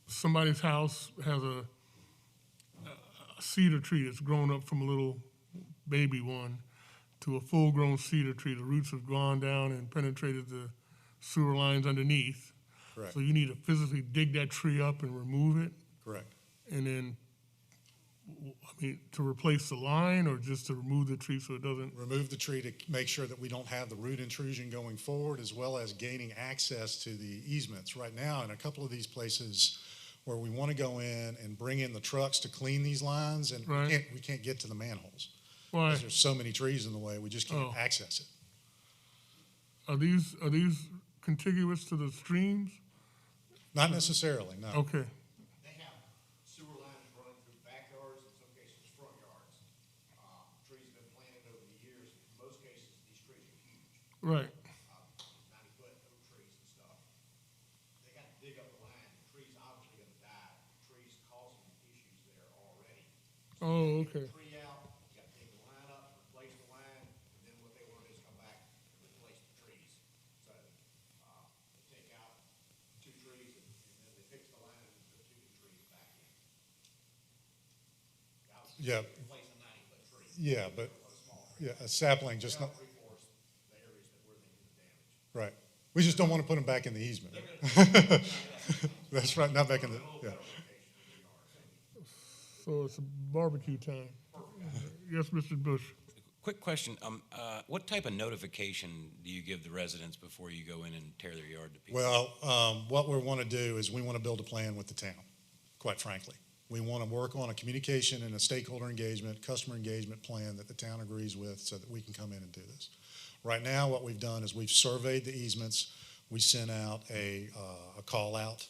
somebody's house has a cedar tree that's grown up from a little baby one to a full-grown cedar tree. The roots have gone down and penetrated the sewer lines underneath. Correct. So you need to physically dig that tree up and remove it. Correct. And then, to replace the line or just to remove the tree so it doesn't? Remove the tree to make sure that we don't have the root intrusion going forward, as well as gaining access to the easements. Right now, in a couple of these places where we want to go in and bring in the trucks to clean these lines, and right. we can't get to the manholes. Why? Because there's so many trees in the way, we just can't access it. Are these contiguous to the streams? Not necessarily, no. Okay. They have sewer lines running through backyards, in some cases front yards. Trees have been planted over the years. In most cases, these trees are huge. Right. 90-foot oak trees and stuff. They got to dig up the line. The tree's obviously going to die. The tree's causing issues there already. Oh, okay. Tree out, you got to dig the line up, replace the line, and then what they want to do is come back and replace the trees. So they take out 2 trees and then they fix the line and put 2 new trees back in. Yeah. Replace a 90-foot tree. Yeah, but, a sapling just not, Reforest the areas that where they do the damage. right. We just don't want to put them back in the easement. That's right, not back in the, yeah. So it's barbecue time. Yes, Mr. Bush. Quick question, what type of notification do you give the residents before you go in and tear their yard to pieces? Well, what we want to do is we want to build a plan with the town, quite frankly. We want to work on a communication and a stakeholder engagement, customer engagement plan that the town agrees with so that we can come in and do this. Right now, what we've done is we've surveyed the easements. We sent out a call out,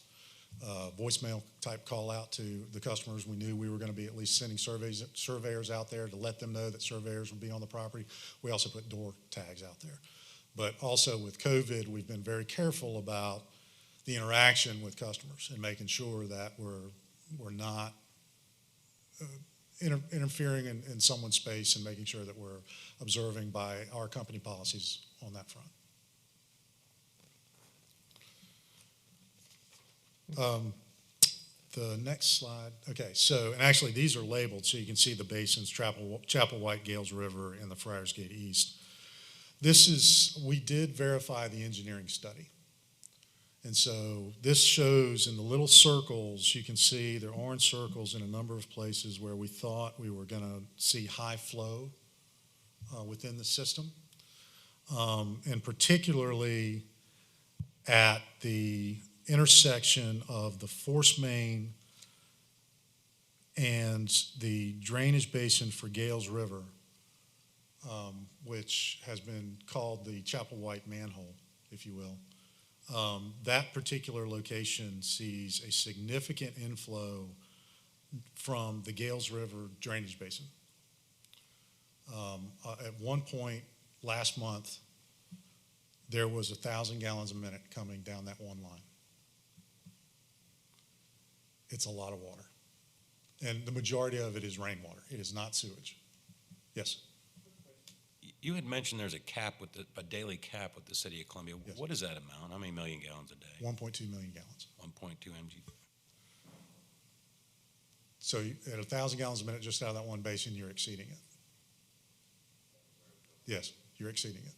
voicemail type call out to the customers. We knew we were going to be at least sending surveyors out there to let them know that surveyors would be on the property. We also put door tags out there. But also with COVID, we've been very careful about the interaction with customers and making sure that we're not interfering in someone's space and making sure that we're observing by our company policies on that front. The next slide. Okay, so, and actually these are labeled so you can see the basins, Chapel White, Gales River, and the Friarsgate East. We did verify the engineering study. And so this shows in the little circles, you can see there are orange circles in a number of places where we thought we were going to see high flow within the system. And particularly at the intersection of the force main and the drainage basin for Gales River, which has been called the Chapel White manhole, if you will. That particular location sees a significant inflow from the Gales River drainage basin. At one point last month, there was 1,000 gallons a minute coming down that one line. It's a lot of water. And the majority of it is rainwater. It is not sewage. Yes? You had mentioned there's a daily cap with the city of Columbia. Yes. What is that amount? How many million gallons a day? 1.2 million gallons. 1.2 mg. So at 1,000 gallons a minute just out of that one basin, you're exceeding it. Yes, you're exceeding it.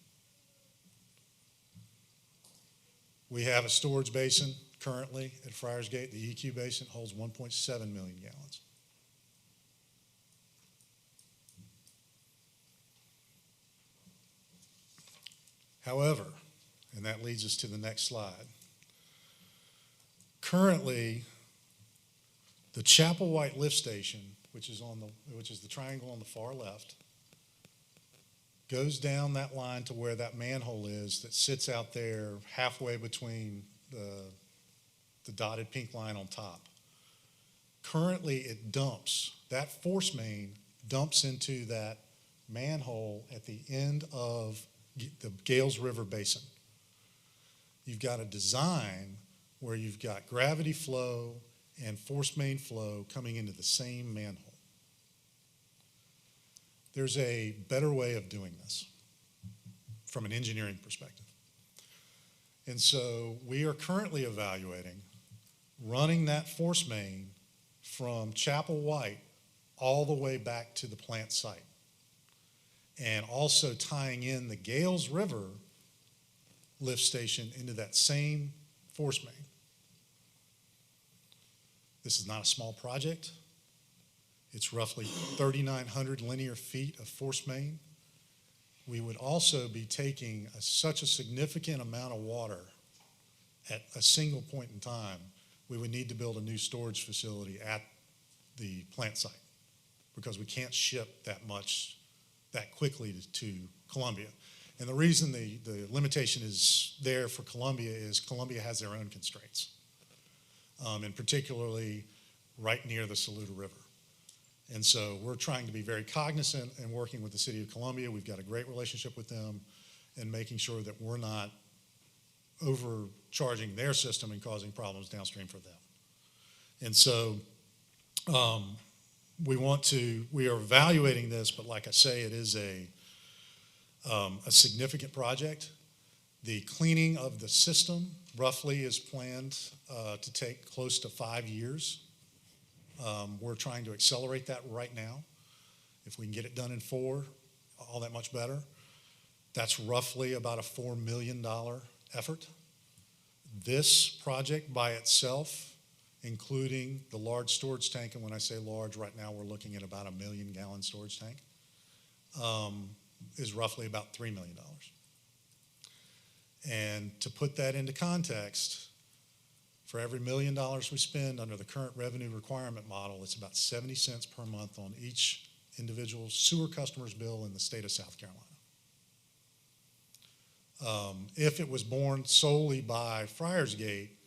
We have a storage basin currently at Friars Gate. The EQ basin holds 1.7 million gallons. However, and that leads us to the next slide. Currently, the Chapel White lift station, which is the triangle on the far left, goes down that line to where that manhole is that sits out there halfway between the dotted pink line on top. Currently, it dumps, that force main dumps into that manhole at the end of the Gales River Basin. You've got a design where you've got gravity flow and force main flow coming into the same manhole. There's a better way of doing this from an engineering perspective. And so we are currently evaluating running that force main from Chapel White all the way back to the plant site, and also tying in the Gales River lift station into that same force main. This is not a small project. It's roughly 3,900 linear feet of force main. We would also be taking such a significant amount of water at a single point in time. We would need to build a new storage facility at the plant site because we can't ship that much that quickly to Columbia. And the reason the limitation is there for Columbia is Columbia has their own constraints, and particularly right near the Saluda River. And so we're trying to be very cognizant and working with the city of Columbia. We've got a great relationship with them and making sure that we're not overcharging their system and causing problems downstream for them. And so we are evaluating this, but like I say, it is a significant project. The cleaning of the system roughly is planned to take close to 5 years. We're trying to accelerate that right now. If we can get it done in 4, all that much better. That's roughly about a $4 million effort. This project by itself, including the large storage tank, and when I say large, right now we're looking at about a 1 million gallon storage tank, is roughly about $3 million. And to put that into context, for every $1 million we spend under the current revenue requirement model, it's about 70 cents per month on each individual sewer customer's bill in the state of South Carolina. If it was borne solely by Friars Gate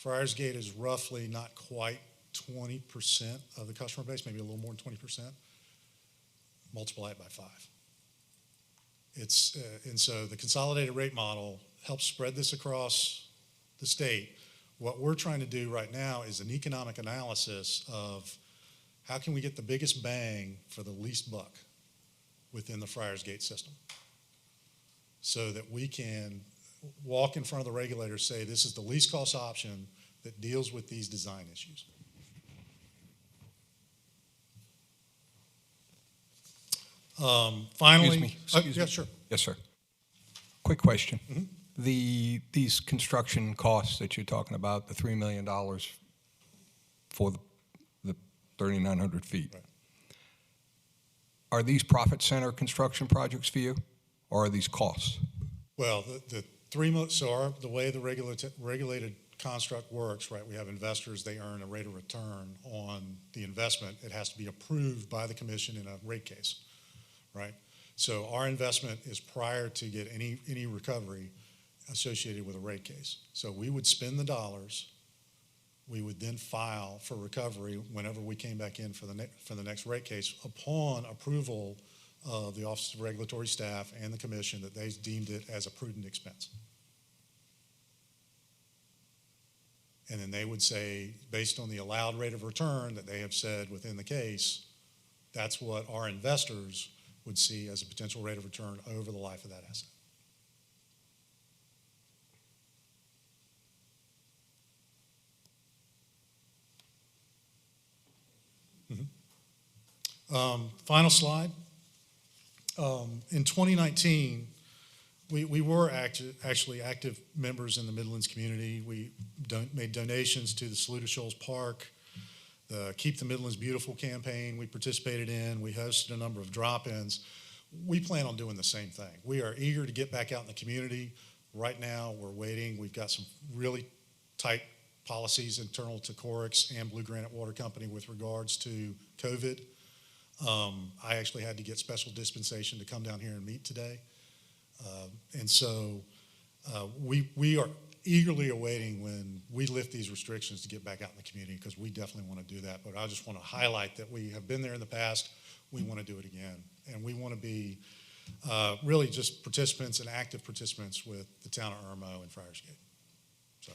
is roughly not quite 20% of the customer base, maybe a little more than 20%. Multiply it by 5. And so the consolidated rate model helps spread this across the state. What we're trying to do right now is an economic analysis of how can we get the biggest bang for the least buck within the Friars Gate system so that we can walk in front of the regulators, say this is the least cost option that deals with these design issues. Finally, Excuse me. Yeah, sure. Yes, sir. Quick question. These construction costs that you're talking about, the $3 million for the 3,900 feet, Right. Are these profit center construction projects for you, or are these costs? Well, the way the regulated construct works, right? We have investors; they earn a rate of return on the investment. It has to be approved by the commission in a rate case, right? So our investment is prior to get any recovery associated with a rate case. So we would spend the dollars. We would then file for recovery whenever we came back in for the next rate case upon approval of the Office of Regulatory Staff and the commission that they deemed it as a prudent expense. And then they would say, based on the allowed rate of return that they have said within the case, that's what our investors would see as a potential rate of return over the life of that asset. Final slide. In 2019, we were actually active members in the Midlands community. We made donations to the Saluda Shoals Park, the Keep the Midlands Beautiful campaign we participated in. We hosted a number of drop-ins. We plan on doing the same thing. We are eager to get back out in the community. Right now, we're waiting. We've got some really tight policies internal to Corix and Blue Granite Water Company with regards to COVID. I actually had to get special dispensation to come down here and meet today. And so we are eagerly awaiting when we lift these restrictions to get back out in the community, because we definitely want to do that. But I just want to highlight that we have been there in the past. We want to do it again. And we want to be really just participants and active participants with the town of Irmo and Friarsgate. So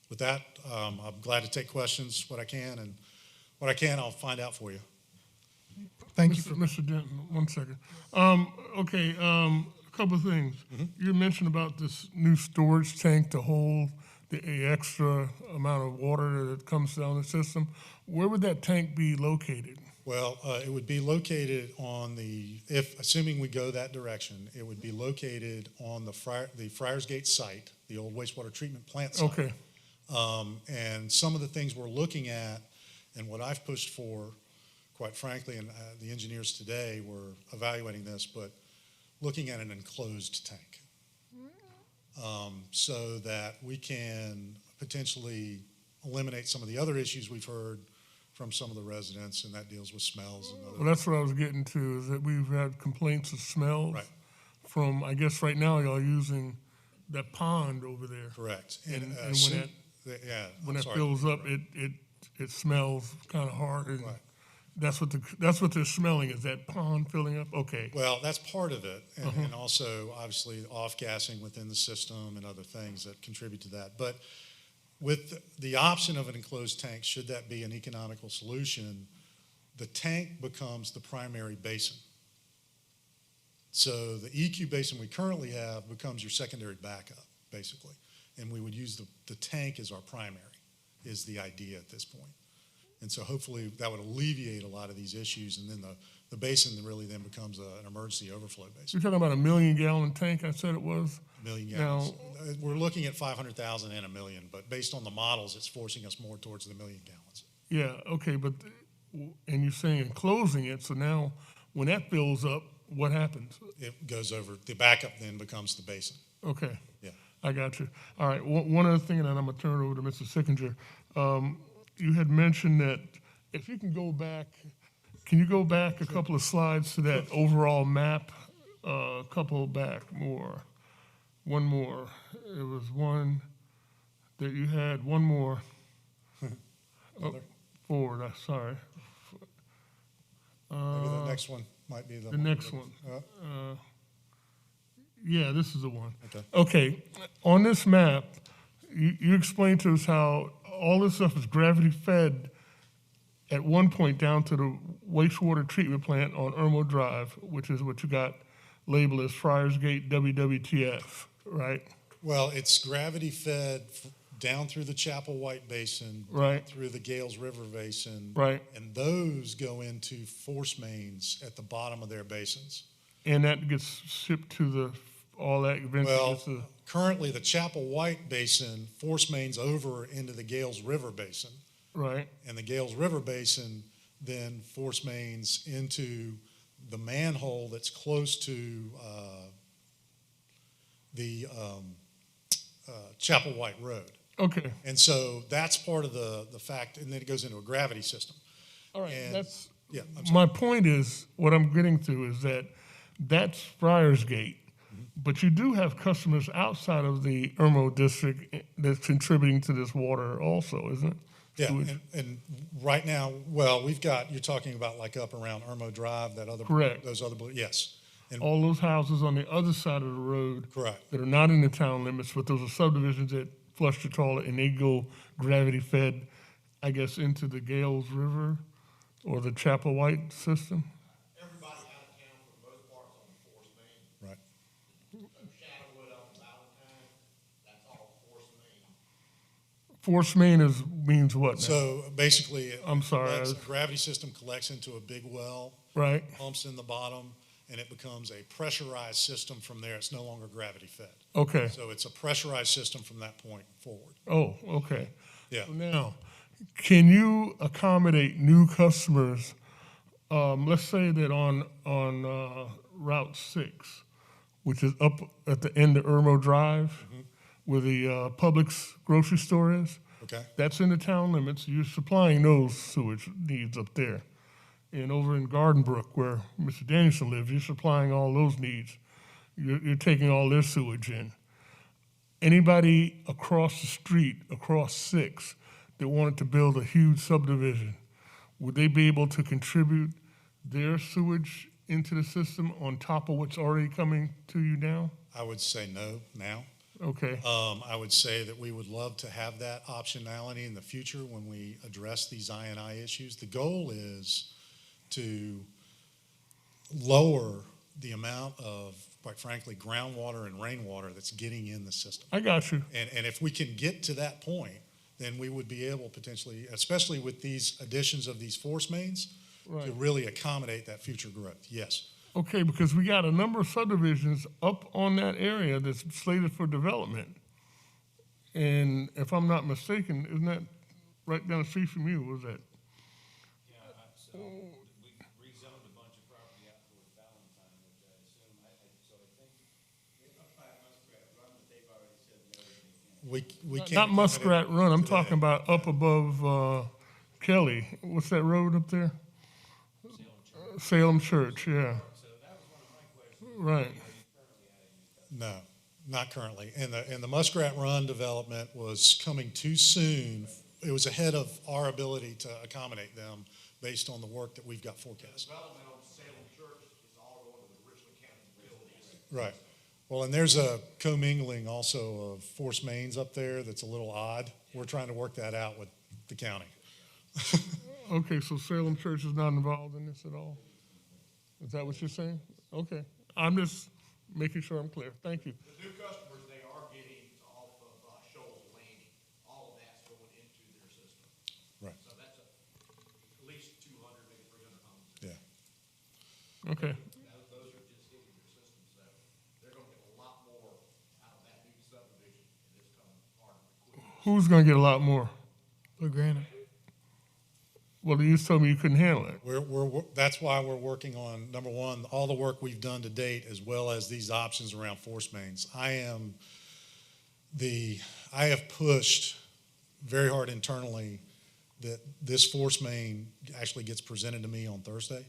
with that, I'm glad to take questions, what I can, and what I can, I'll find out for you. Thank you. Mr. Denton, 1 second. Okay, a couple of things. You mentioned about this new storage tank to hold the extra amount of water that comes down the system. Where would that tank be located? Well, it would be located on assuming we go that direction, it would be located on the Friarsgate site, the old wastewater treatment plant site. Okay. And some of the things we're looking at, and what I've pushed for, quite frankly, and the engineers today were evaluating this, but looking at an enclosed tank, so that we can potentially eliminate some of the other issues we've heard from some of the residents, and that deals with smells and other. Well, that's what I was getting to, is that we've had complaints of smells Right. from, I guess right now y'all using that pond over there. Correct. And when when that fills up, it smells kind of hard. And Right. that's what they're smelling, is that pond filling up? Okay. Well, that's part of it, and also obviously off-gassing within the system and other things that contribute to that. But with the option of an enclosed tank, should that be an economical solution, the tank becomes the primary basin. So the EQ basin we currently have becomes your secondary backup, basically. And we would use the tank as our primary, is the idea at this point. And so hopefully that would alleviate a lot of these issues, and then the basin really then becomes an emergency overflow basin. You're talking about a 1 million gallon tank, I said it was? 1 million gallons. We're looking at 500,000 and 1 million, but based on the models, it's forcing us more towards the 1 million gallons. Yeah, okay, but, and you're saying enclosing it, so now when that fills up, what happens? It goes over, the backup then becomes the basin. Okay. Yeah. I got you. All right, one other thing, and then I'm gonna turn it over to Mr. Sickinger. You had mentioned that, if you can go back, can you go back a couple of slides to that overall map? A couple back more. One more. It was one that you had, one more. Forward, I'm sorry. Maybe the next one might be the next one. Yeah, this is the one. Okay. Okay, on this map, you explained to us how all this stuff is gravity fed at one point down to the wastewater treatment plant on Irmo Drive, which is what you got labeled as Friarsgate WWTF, right? Well, it's gravity fed down through the Chapel White Basin, Right. through the Gales River Basin. Right. And those go into force mains at the bottom of their basins. And that gets shipped to all that eventually Well, gets to, currently the Chapel White Basin force mains over into the Gales River Basin. right, And the Gales River Basin then force mains into the manhole that's close to the Chapel White Road. okay. And so that's part of the fact, and then it goes into a gravity system. All right, And- that's, Yeah, I'm sorry. my point is, what I'm getting to is that that's Friarsgate, but you do have customers outside of the Irmo district that's contributing to this water also, isn't it? Yeah, Sewage. and right now, well, you're talking about like up around Irmo Drive, that other. Correct. Those other, yes. And- all those houses on the other side of the road Correct. that are not in the town limits, but those are subdivisions that flush the toilet and they go gravity fed, I guess, into the Gales River or the Chapel White system? Everybody out of town for the most part is on the Forest Main. Right. Shadowwood up in Valentine, that's all Forest Main. Force main means what now? So basically, I'm sorry, a gravity system collects into a big well, Right? pumps in the bottom, and it becomes a pressurized system from there. It's no longer gravity fed. Okay. So it's a pressurized system from that point forward. Oh, okay. Yeah. Now, can you accommodate new customers? Let's say that on Route 6, which is up at the end of Irmo Drive, where the Publix grocery store is. Okay. That's in the town limits. You're supplying those sewage needs up there. And over in Garden Brook, where Mr. Danielson lives, you're supplying all those needs. You're taking all their sewage in. Anybody across the street, across 6, that wanted to build a huge subdivision, would they be able to contribute their sewage into the system on top of what's already coming to you now? I would say no now. Okay. I would say that we would love to have that optionality in the future when we address these I&I issues. The goal is to lower the amount of, quite frankly, groundwater and rainwater that's getting in the system. I got you. And if we can get to that point, then we would be able potentially, especially with these additions of these force mains, to Right. really accommodate that future growth. Yes. Okay, because we got a number of subdivisions up on that area that's slated for development. And if I'm not mistaken, isn't that right down the street from you, was that? Yeah, so we rezoned a bunch of property out toward Valentine, which I assume, so I think. We can't. Not Muskrat Run, I'm talking about up above Kelly. What's that road up there? Salem Church, yeah. Right. No, not currently. And the Muskrat Run development was coming too soon. It was ahead of our ability to accommodate them based on the work that we've got forecast. Development on Salem Church is all going to the Richland County utilities. Right. Well, and there's a commingling also of force mains up there that's a little odd. We're trying to work that out with the county. Okay, so Salem Church is not involved in this at all? Is that what you're saying? Okay, I'm just making sure I'm clear. Thank you. The new customers they are getting off of Shoals Landing, all of that's going into their system. Right. So that's at least 200, maybe 300 homes. Yeah. Okay, Those are just hitting their system, so they're gonna get a lot more out of that new subdivision, and it's coming hard and quick. who's gonna get a lot more? Blue Granite. Well, you told me you couldn't handle it. That's why we're working on, number one, all the work we've done to date, as well as these options around force mains. I have pushed very hard internally that this force main actually gets presented to me on Thursday.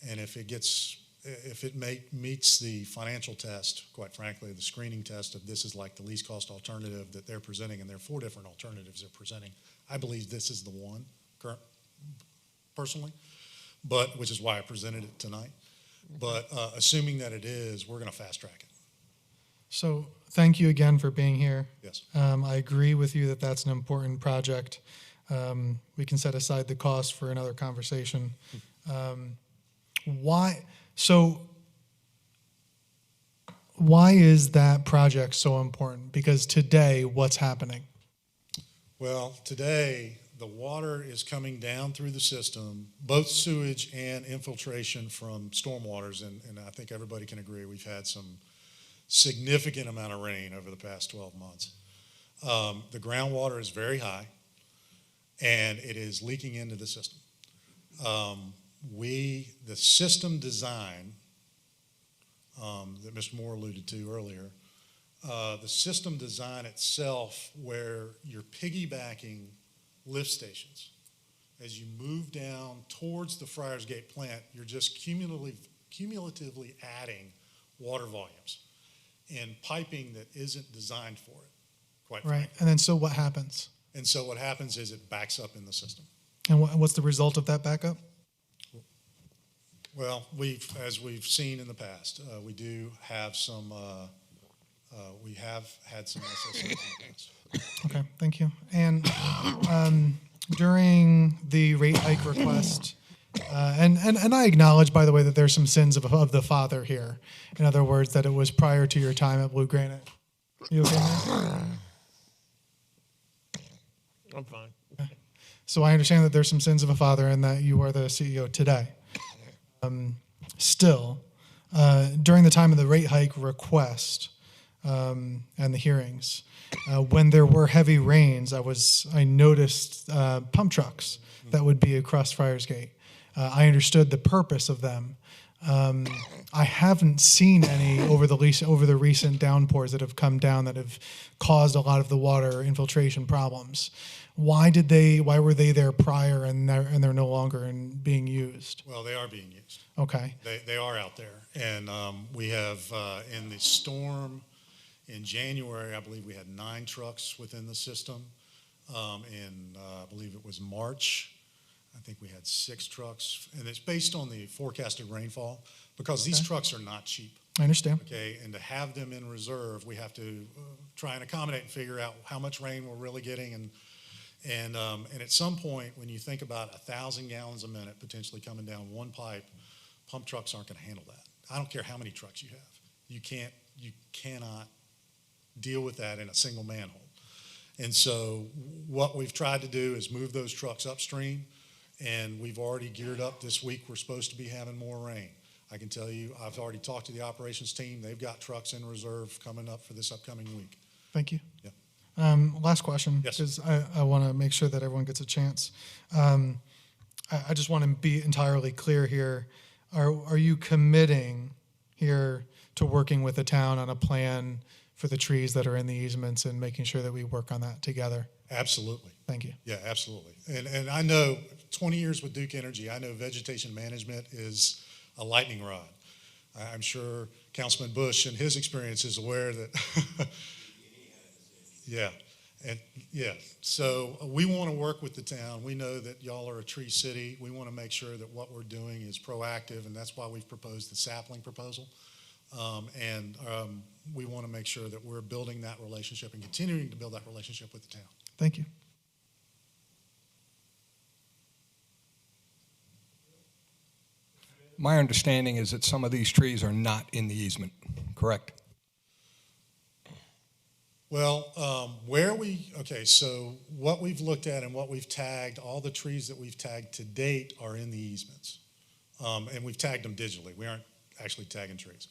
And if it meets the financial test, quite frankly, the screening test of this is like the least cost alternative that they're presenting, and there are 4 different alternatives they're presenting. I believe this is the one, personally, which is why I presented it tonight. But assuming that it is, we're going to fast track it. So thank you again for being here. Yes. I agree with you that that's an important project. We can set aside the cost for another conversation. Why is that project so important? Because today, what's happening? Well, today, the water is coming down through the system, both sewage and infiltration from stormwaters, and I think everybody can agree we've had some significant amount of rain over the past 12 months. The groundwater is very high, and it is leaking into the system. The system design that Mr. Moore alluded to earlier, the system design itself, where you're piggybacking lift stations. As you move down towards the Friars Gate plant, you're just cumulatively adding water volumes in piping that isn't designed for it, quite Right. frankly. And then so what happens? And so what happens is it backs up in the system. And what's the result of that backup? Well, as we've seen in the past, we do have some, we have had some SSOs in the past. Okay, thank you. And during the rate hike request, and I acknowledge, by the way, that there's some sins of the father here. In other words, that it was prior to your time at Blue Granite. You okay, man? I'm fine. So I understand that there's some sins of a father and that you are the CEO today. Still, during the time of the rate hike request and the hearings, when there were heavy rains, I noticed pump trucks that would be across Friars Gate. I understood the purpose of them. I haven't seen any over the recent downpours that have come down that have caused a lot of the water infiltration problems. Why were they there prior and they're no longer being used? Well, they are being used. Okay. They are out there. And we have, in the storm in January, I believe we had 9 trucks within the system. I believe it was March, I think we had 6 trucks. And it's based on the forecasted rainfall because these trucks are not cheap. I understand. Okay, and to have them in reserve, we have to try and accommodate and figure out how much rain we're really getting. And at some point, when you think about 1,000 gallons a minute potentially coming down one pipe, pump trucks aren't going to handle that. I don't care how many trucks you have. You cannot deal with that in a single manhole. And so what we've tried to do is move those trucks upstream, and we've already geared up this week. We're supposed to be having more rain. I can tell you, I've already talked to the operations team. They've got trucks in reserve coming up for this upcoming week. Thank you. Yeah. Last question, Yes. because I want to make sure that everyone gets a chance. I just want to be entirely clear here. Are you committing here to working with the town on a plan for the trees that are in the easements and making sure that we work on that together? Absolutely. Thank you. Yeah, absolutely. And I know 20 years with Duke Energy, I know vegetation management is a lightning rod. I'm sure Councilman Bush in his experience is aware that, yeah. And yeah, so we want to work with the town. We know that y'all are a tree city. We want to make sure that what we're doing is proactive, and that's why we've proposed the sapling proposal. We want to make sure that we're building that relationship and continuing to build that relationship with the town. Thank you. My understanding is that some of these trees are not in the easement, correct? Well, so what we've looked at and what we've tagged, all the trees that we've tagged to date are in the easements. And we've tagged them digitally. We aren't actually tagging trees.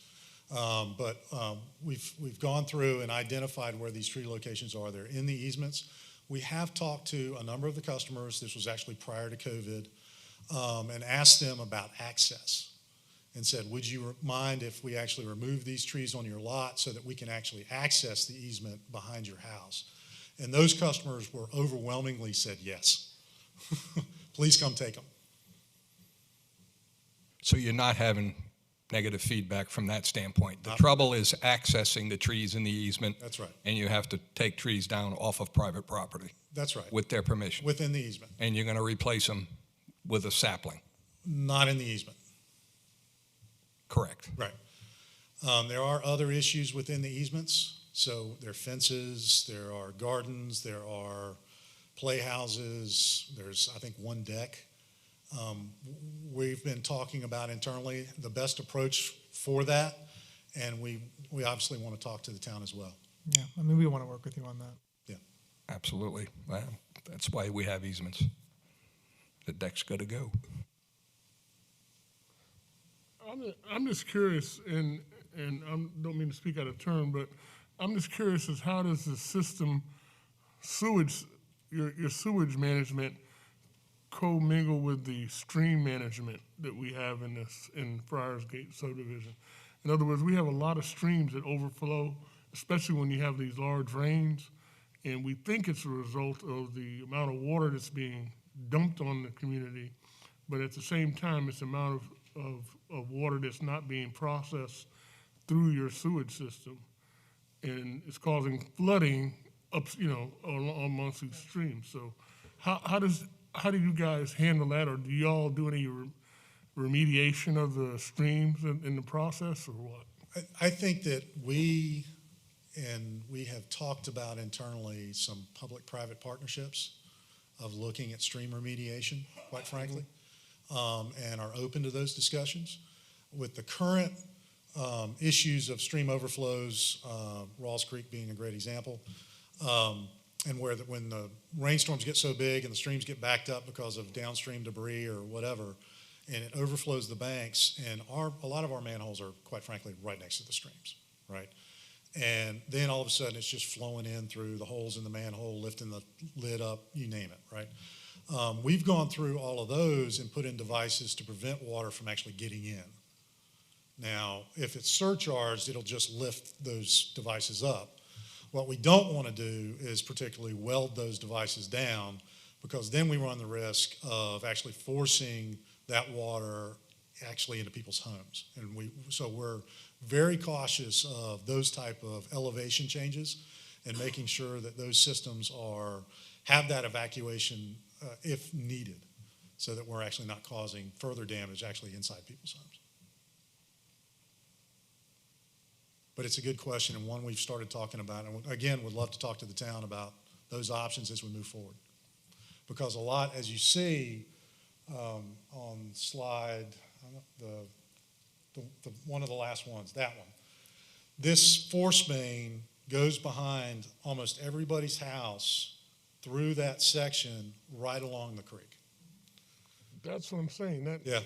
We've gone through and identified where these tree locations are. They're in the easements. We have talked to a number of the customers, this was actually prior to COVID, and asked them about access and said, would you mind if we actually remove these trees on your lot so that we can actually access the easement behind your house? And those customers were overwhelmingly said yes. Please come take them. So you're not having negative feedback from that standpoint. The trouble is accessing the trees in the easement. That's right. And you have to take trees down off of private property. That's right. With their permission. Within the easement. And you're going to replace them with a sapling. Not in the easement. Correct. Right. There are other issues within the easements. So there are fences, there are gardens, there are playhouses, there's, I think, one deck. We've been talking about internally the best approach for that, and we obviously want to talk to the town as well. Yeah, I mean, we want to work with you on that. Yeah. Absolutely. Well, that's why we have easements. The deck's got to go. I'm just curious, and I don't mean to speak out of turn, but I'm just curious as how does the system your sewage management co-mingle with the stream management that we have in Friars Gate subdivision? In other words, we have a lot of streams that overflow, especially when you have these large rains, and we think it's a result of the amount of water that's being dumped on the community, but at the same time, it's the amount of water that's not being processed through your sewage system, and it's causing flooding up, amongst these streams. So, how do you guys handle that, or do y'all do any remediation of the streams in the process, or what? I think that we have talked about internally some public-private partnerships of looking at stream remediation, quite frankly, and are open to those discussions. With the current issues of stream overflows, Rawls Creek being a great example, and when the rainstorms get so big and the streams get backed up because of downstream debris or whatever, and it overflows the banks, and a lot of our manholes are, quite frankly, right next to the streams, right? And then all of a sudden, it's just flowing in through the holes in the manhole, lifting the lid up, you name it, right? We've gone through all of those and put in devices to prevent water from actually getting in. Now, if it's surcharged, it'll just lift those devices up. What we don't want to do is particularly weld those devices down, because then we run the risk of actually forcing that water actually into people's homes. And so we're very cautious of those type of elevation changes and making sure that those systems have that evacuation if needed, so that we're actually not causing further damage actually inside people's homes. But it's a good question, and one we've started talking about, and again, would love to talk to the town about those options as we move forward. Because a lot, as you see on slide, the one of the last ones, that one, this force main goes behind almost everybody's house through that section right along the creek. That's what I'm saying. Yeah.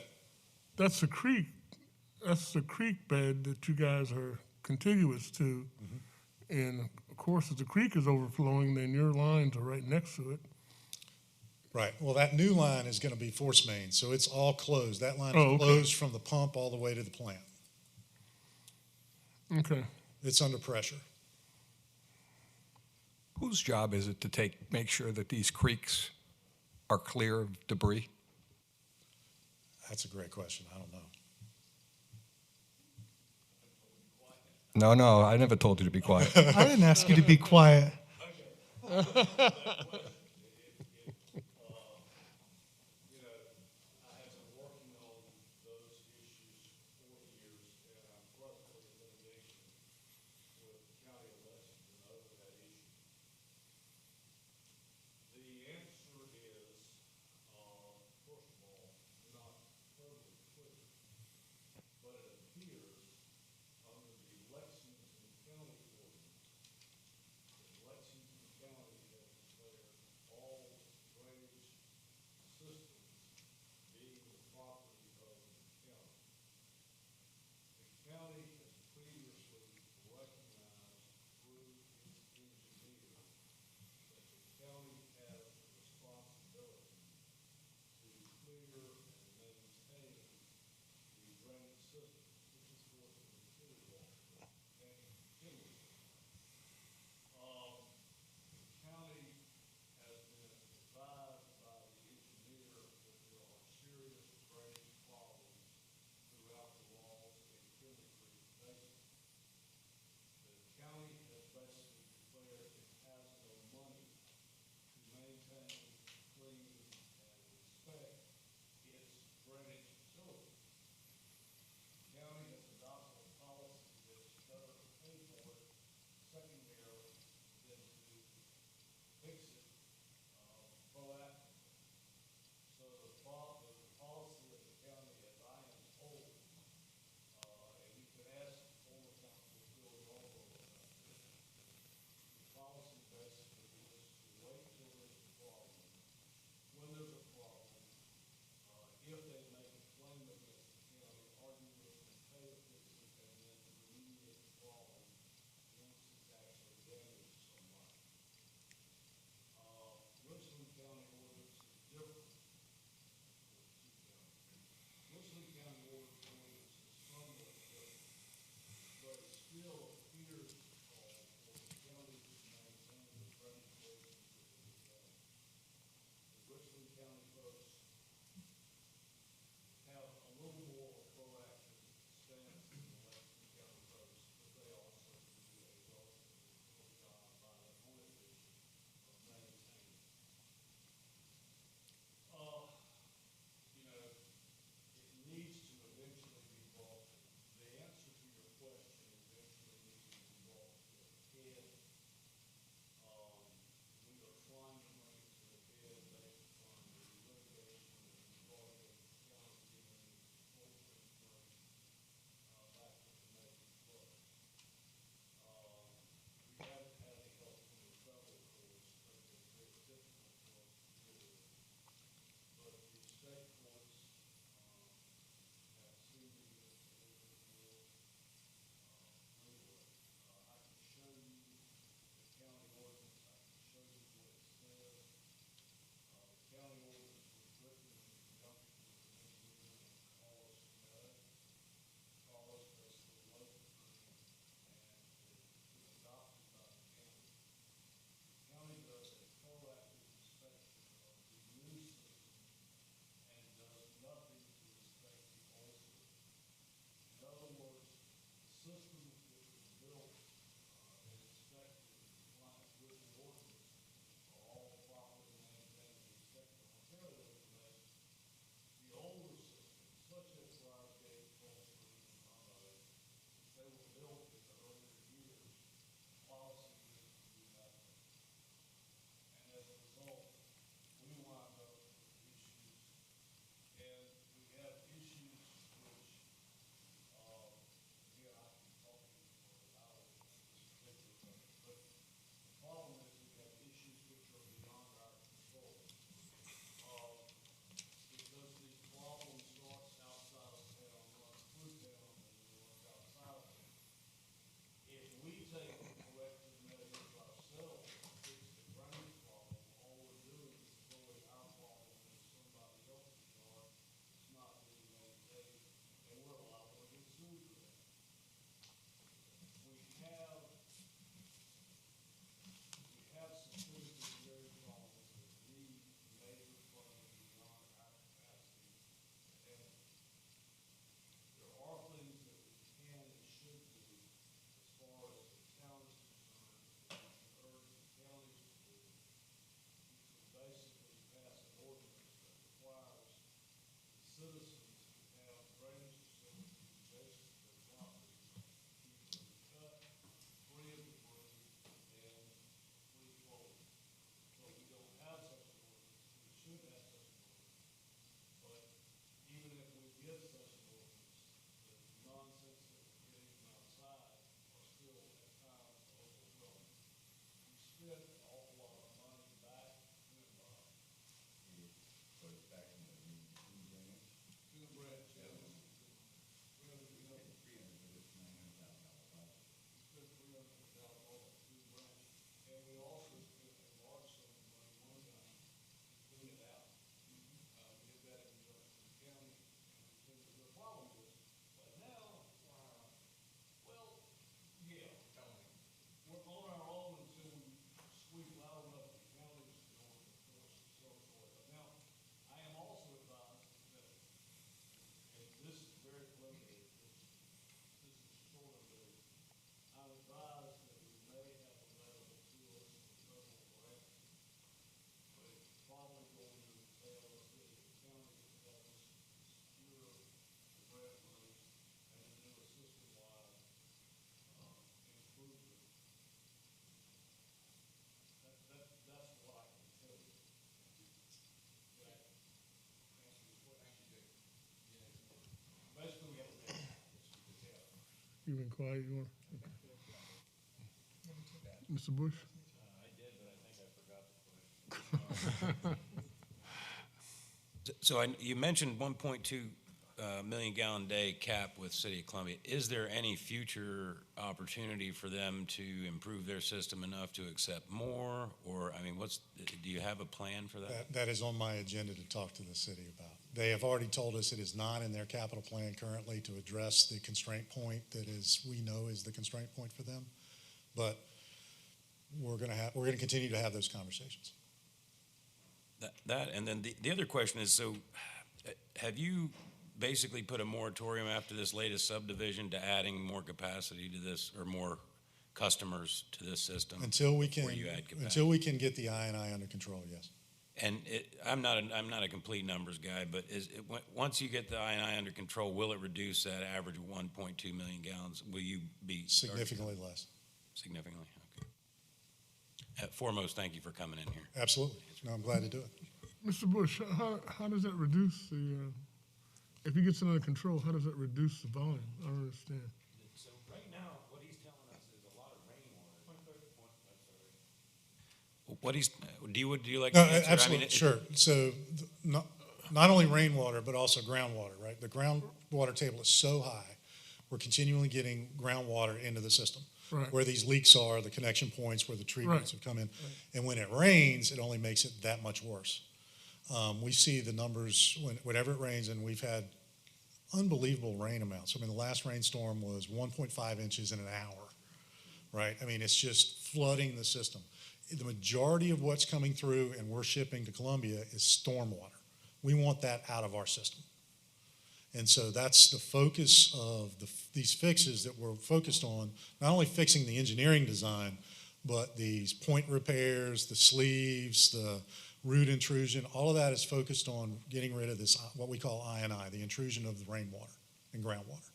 That's the creek. That's the creek bed that you guys are contiguous to. Mm-hmm. And of course, if the creek is overflowing, then your lines are right next to it. Right. Well, that new line is going to be force main, so it's all closed. That line is Oh, okay. closed from the pump all the way to the plant. Okay. It's under pressure. Whose job is it to make sure that these creeks are clear of debris? That's a great question. I don't know. No, I never told you to be quiet. I didn't ask you to be quiet. You've been quiet. You want? Mr. Bush? So you mentioned 1.2 million gallon day cap with City of Columbia. Is there any future opportunity for them to improve their system enough to accept more? Or, I mean, do you have a plan for that? That is on my agenda to talk to the city about. They have already told us it is not in their capital plan currently to address the constraint point that we know is the constraint point for them. But we're going to continue to have those conversations. And then the other question is, so have you basically put a moratorium after this latest subdivision to adding more capacity to this or more customers to this system? Until we can get the I&I under control, yes. And I'm not a complete numbers guy, but once you get the I&I under control, will it reduce that average of 1.2 million gallons? Will you be significantly less? Significantly, okay. Foremost, thank you for coming in here. Absolutely. No, I'm glad to do it. Mr. Bush, how does that reduce if he gets it under control, how does that reduce the volume? I don't understand. So right now, what he's telling us is a lot of rainwater. Would you like to answer? Absolutely, sure. So not only rainwater, but also groundwater, right? The groundwater table is so high, we're continually getting groundwater into the system. Right. Where these leaks are, the connection points where the treatments have come in. Right. And when it rains, it only makes it that much worse. We see the numbers whenever it rains, and we've had unbelievable rain amounts. I mean, the last rainstorm was 1.5 inches in an hour, right? I mean, it's just flooding the system. The majority of what's coming through and we're shipping to Columbia is stormwater. We want that out of our system. And so that's the focus of these fixes that we're focused on, not only fixing the engineering design, but these point repairs, the sleeves, the root intrusion, all of that is focused on getting rid of this, what we call I&I, the intrusion of the rainwater and groundwater.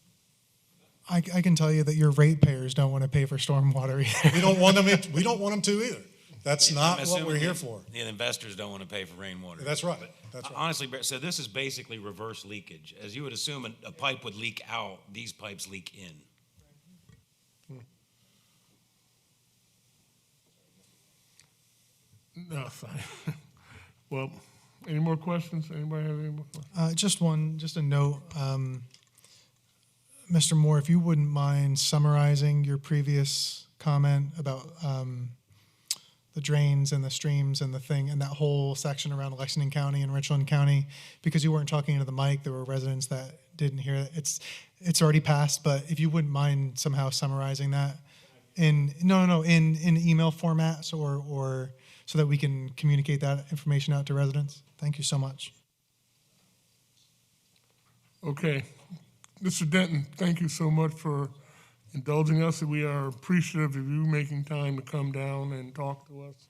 I can tell you that your ratepayers don't want to pay for stormwater either. We don't want them to either. That's not what we're here for. The investors don't want to pay for rainwater. That's right. That's right. Honestly, so this is basically reverse leakage. As you would assume a pipe would leak out, these pipes leak in. No, fine. Well, any more questions? Anybody have any more questions? Just a note. Mr. Moore, if you wouldn't mind summarizing your previous comment about the drains and the streams and and that whole section around Lexington County and Richland County, because you weren't talking into the mic, there were residents that didn't hear it. It's already passed, but if you wouldn't mind somehow summarizing that in email formats or so that we can communicate that information out to residents. Thank you so much. Okay. Mr. Denton, thank you so much for indulging us. We are appreciative of you making time to come down and talk to us.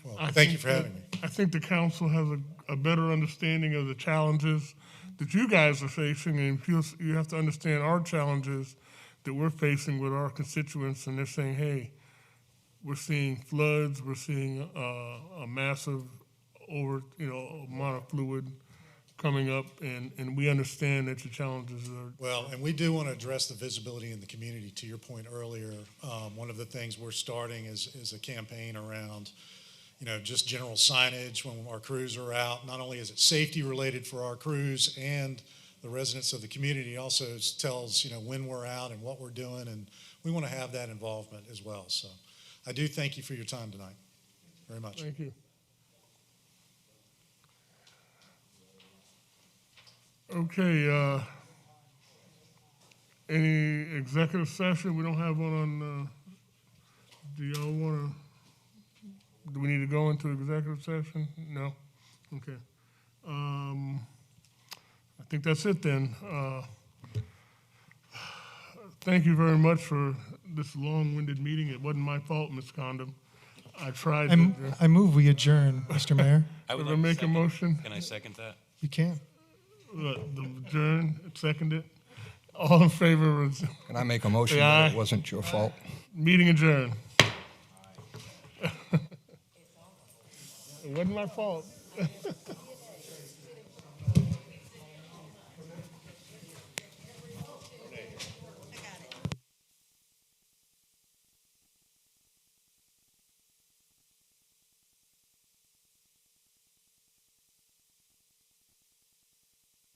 Well, thank you for having me. I think the council has a better understanding of the challenges that you guys are facing, and you have to understand our challenges that we're facing with our constituents, and they're saying, hey, we're seeing floods, we're seeing a massive amount of fluid coming up, and we understand that your challenges are... Well, and we do want to address the visibility in the community. To your point earlier, one of the things we're starting is a campaign around, just general signage when our crews are out. Not only is it safety related for our crews and the residents of the community, also tells, when we're out and what we're doing, and we want to have that involvement as well. So I do thank you for your time tonight very much. Thank you. Okay, any executive session? We don't have one on, do we need to go into executive session? No? Okay. I think that's it then. Thank you very much for this long-winded meeting. It wasn't my fault, Ms. Condon. I tried. I move we adjourn, Mr. Mayor. I would like to make a motion. Can I second that? You can. The adjourn, seconded. All in favor of... Can I make a motion that it wasn't your fault? Meeting adjourned. It wasn't my fault.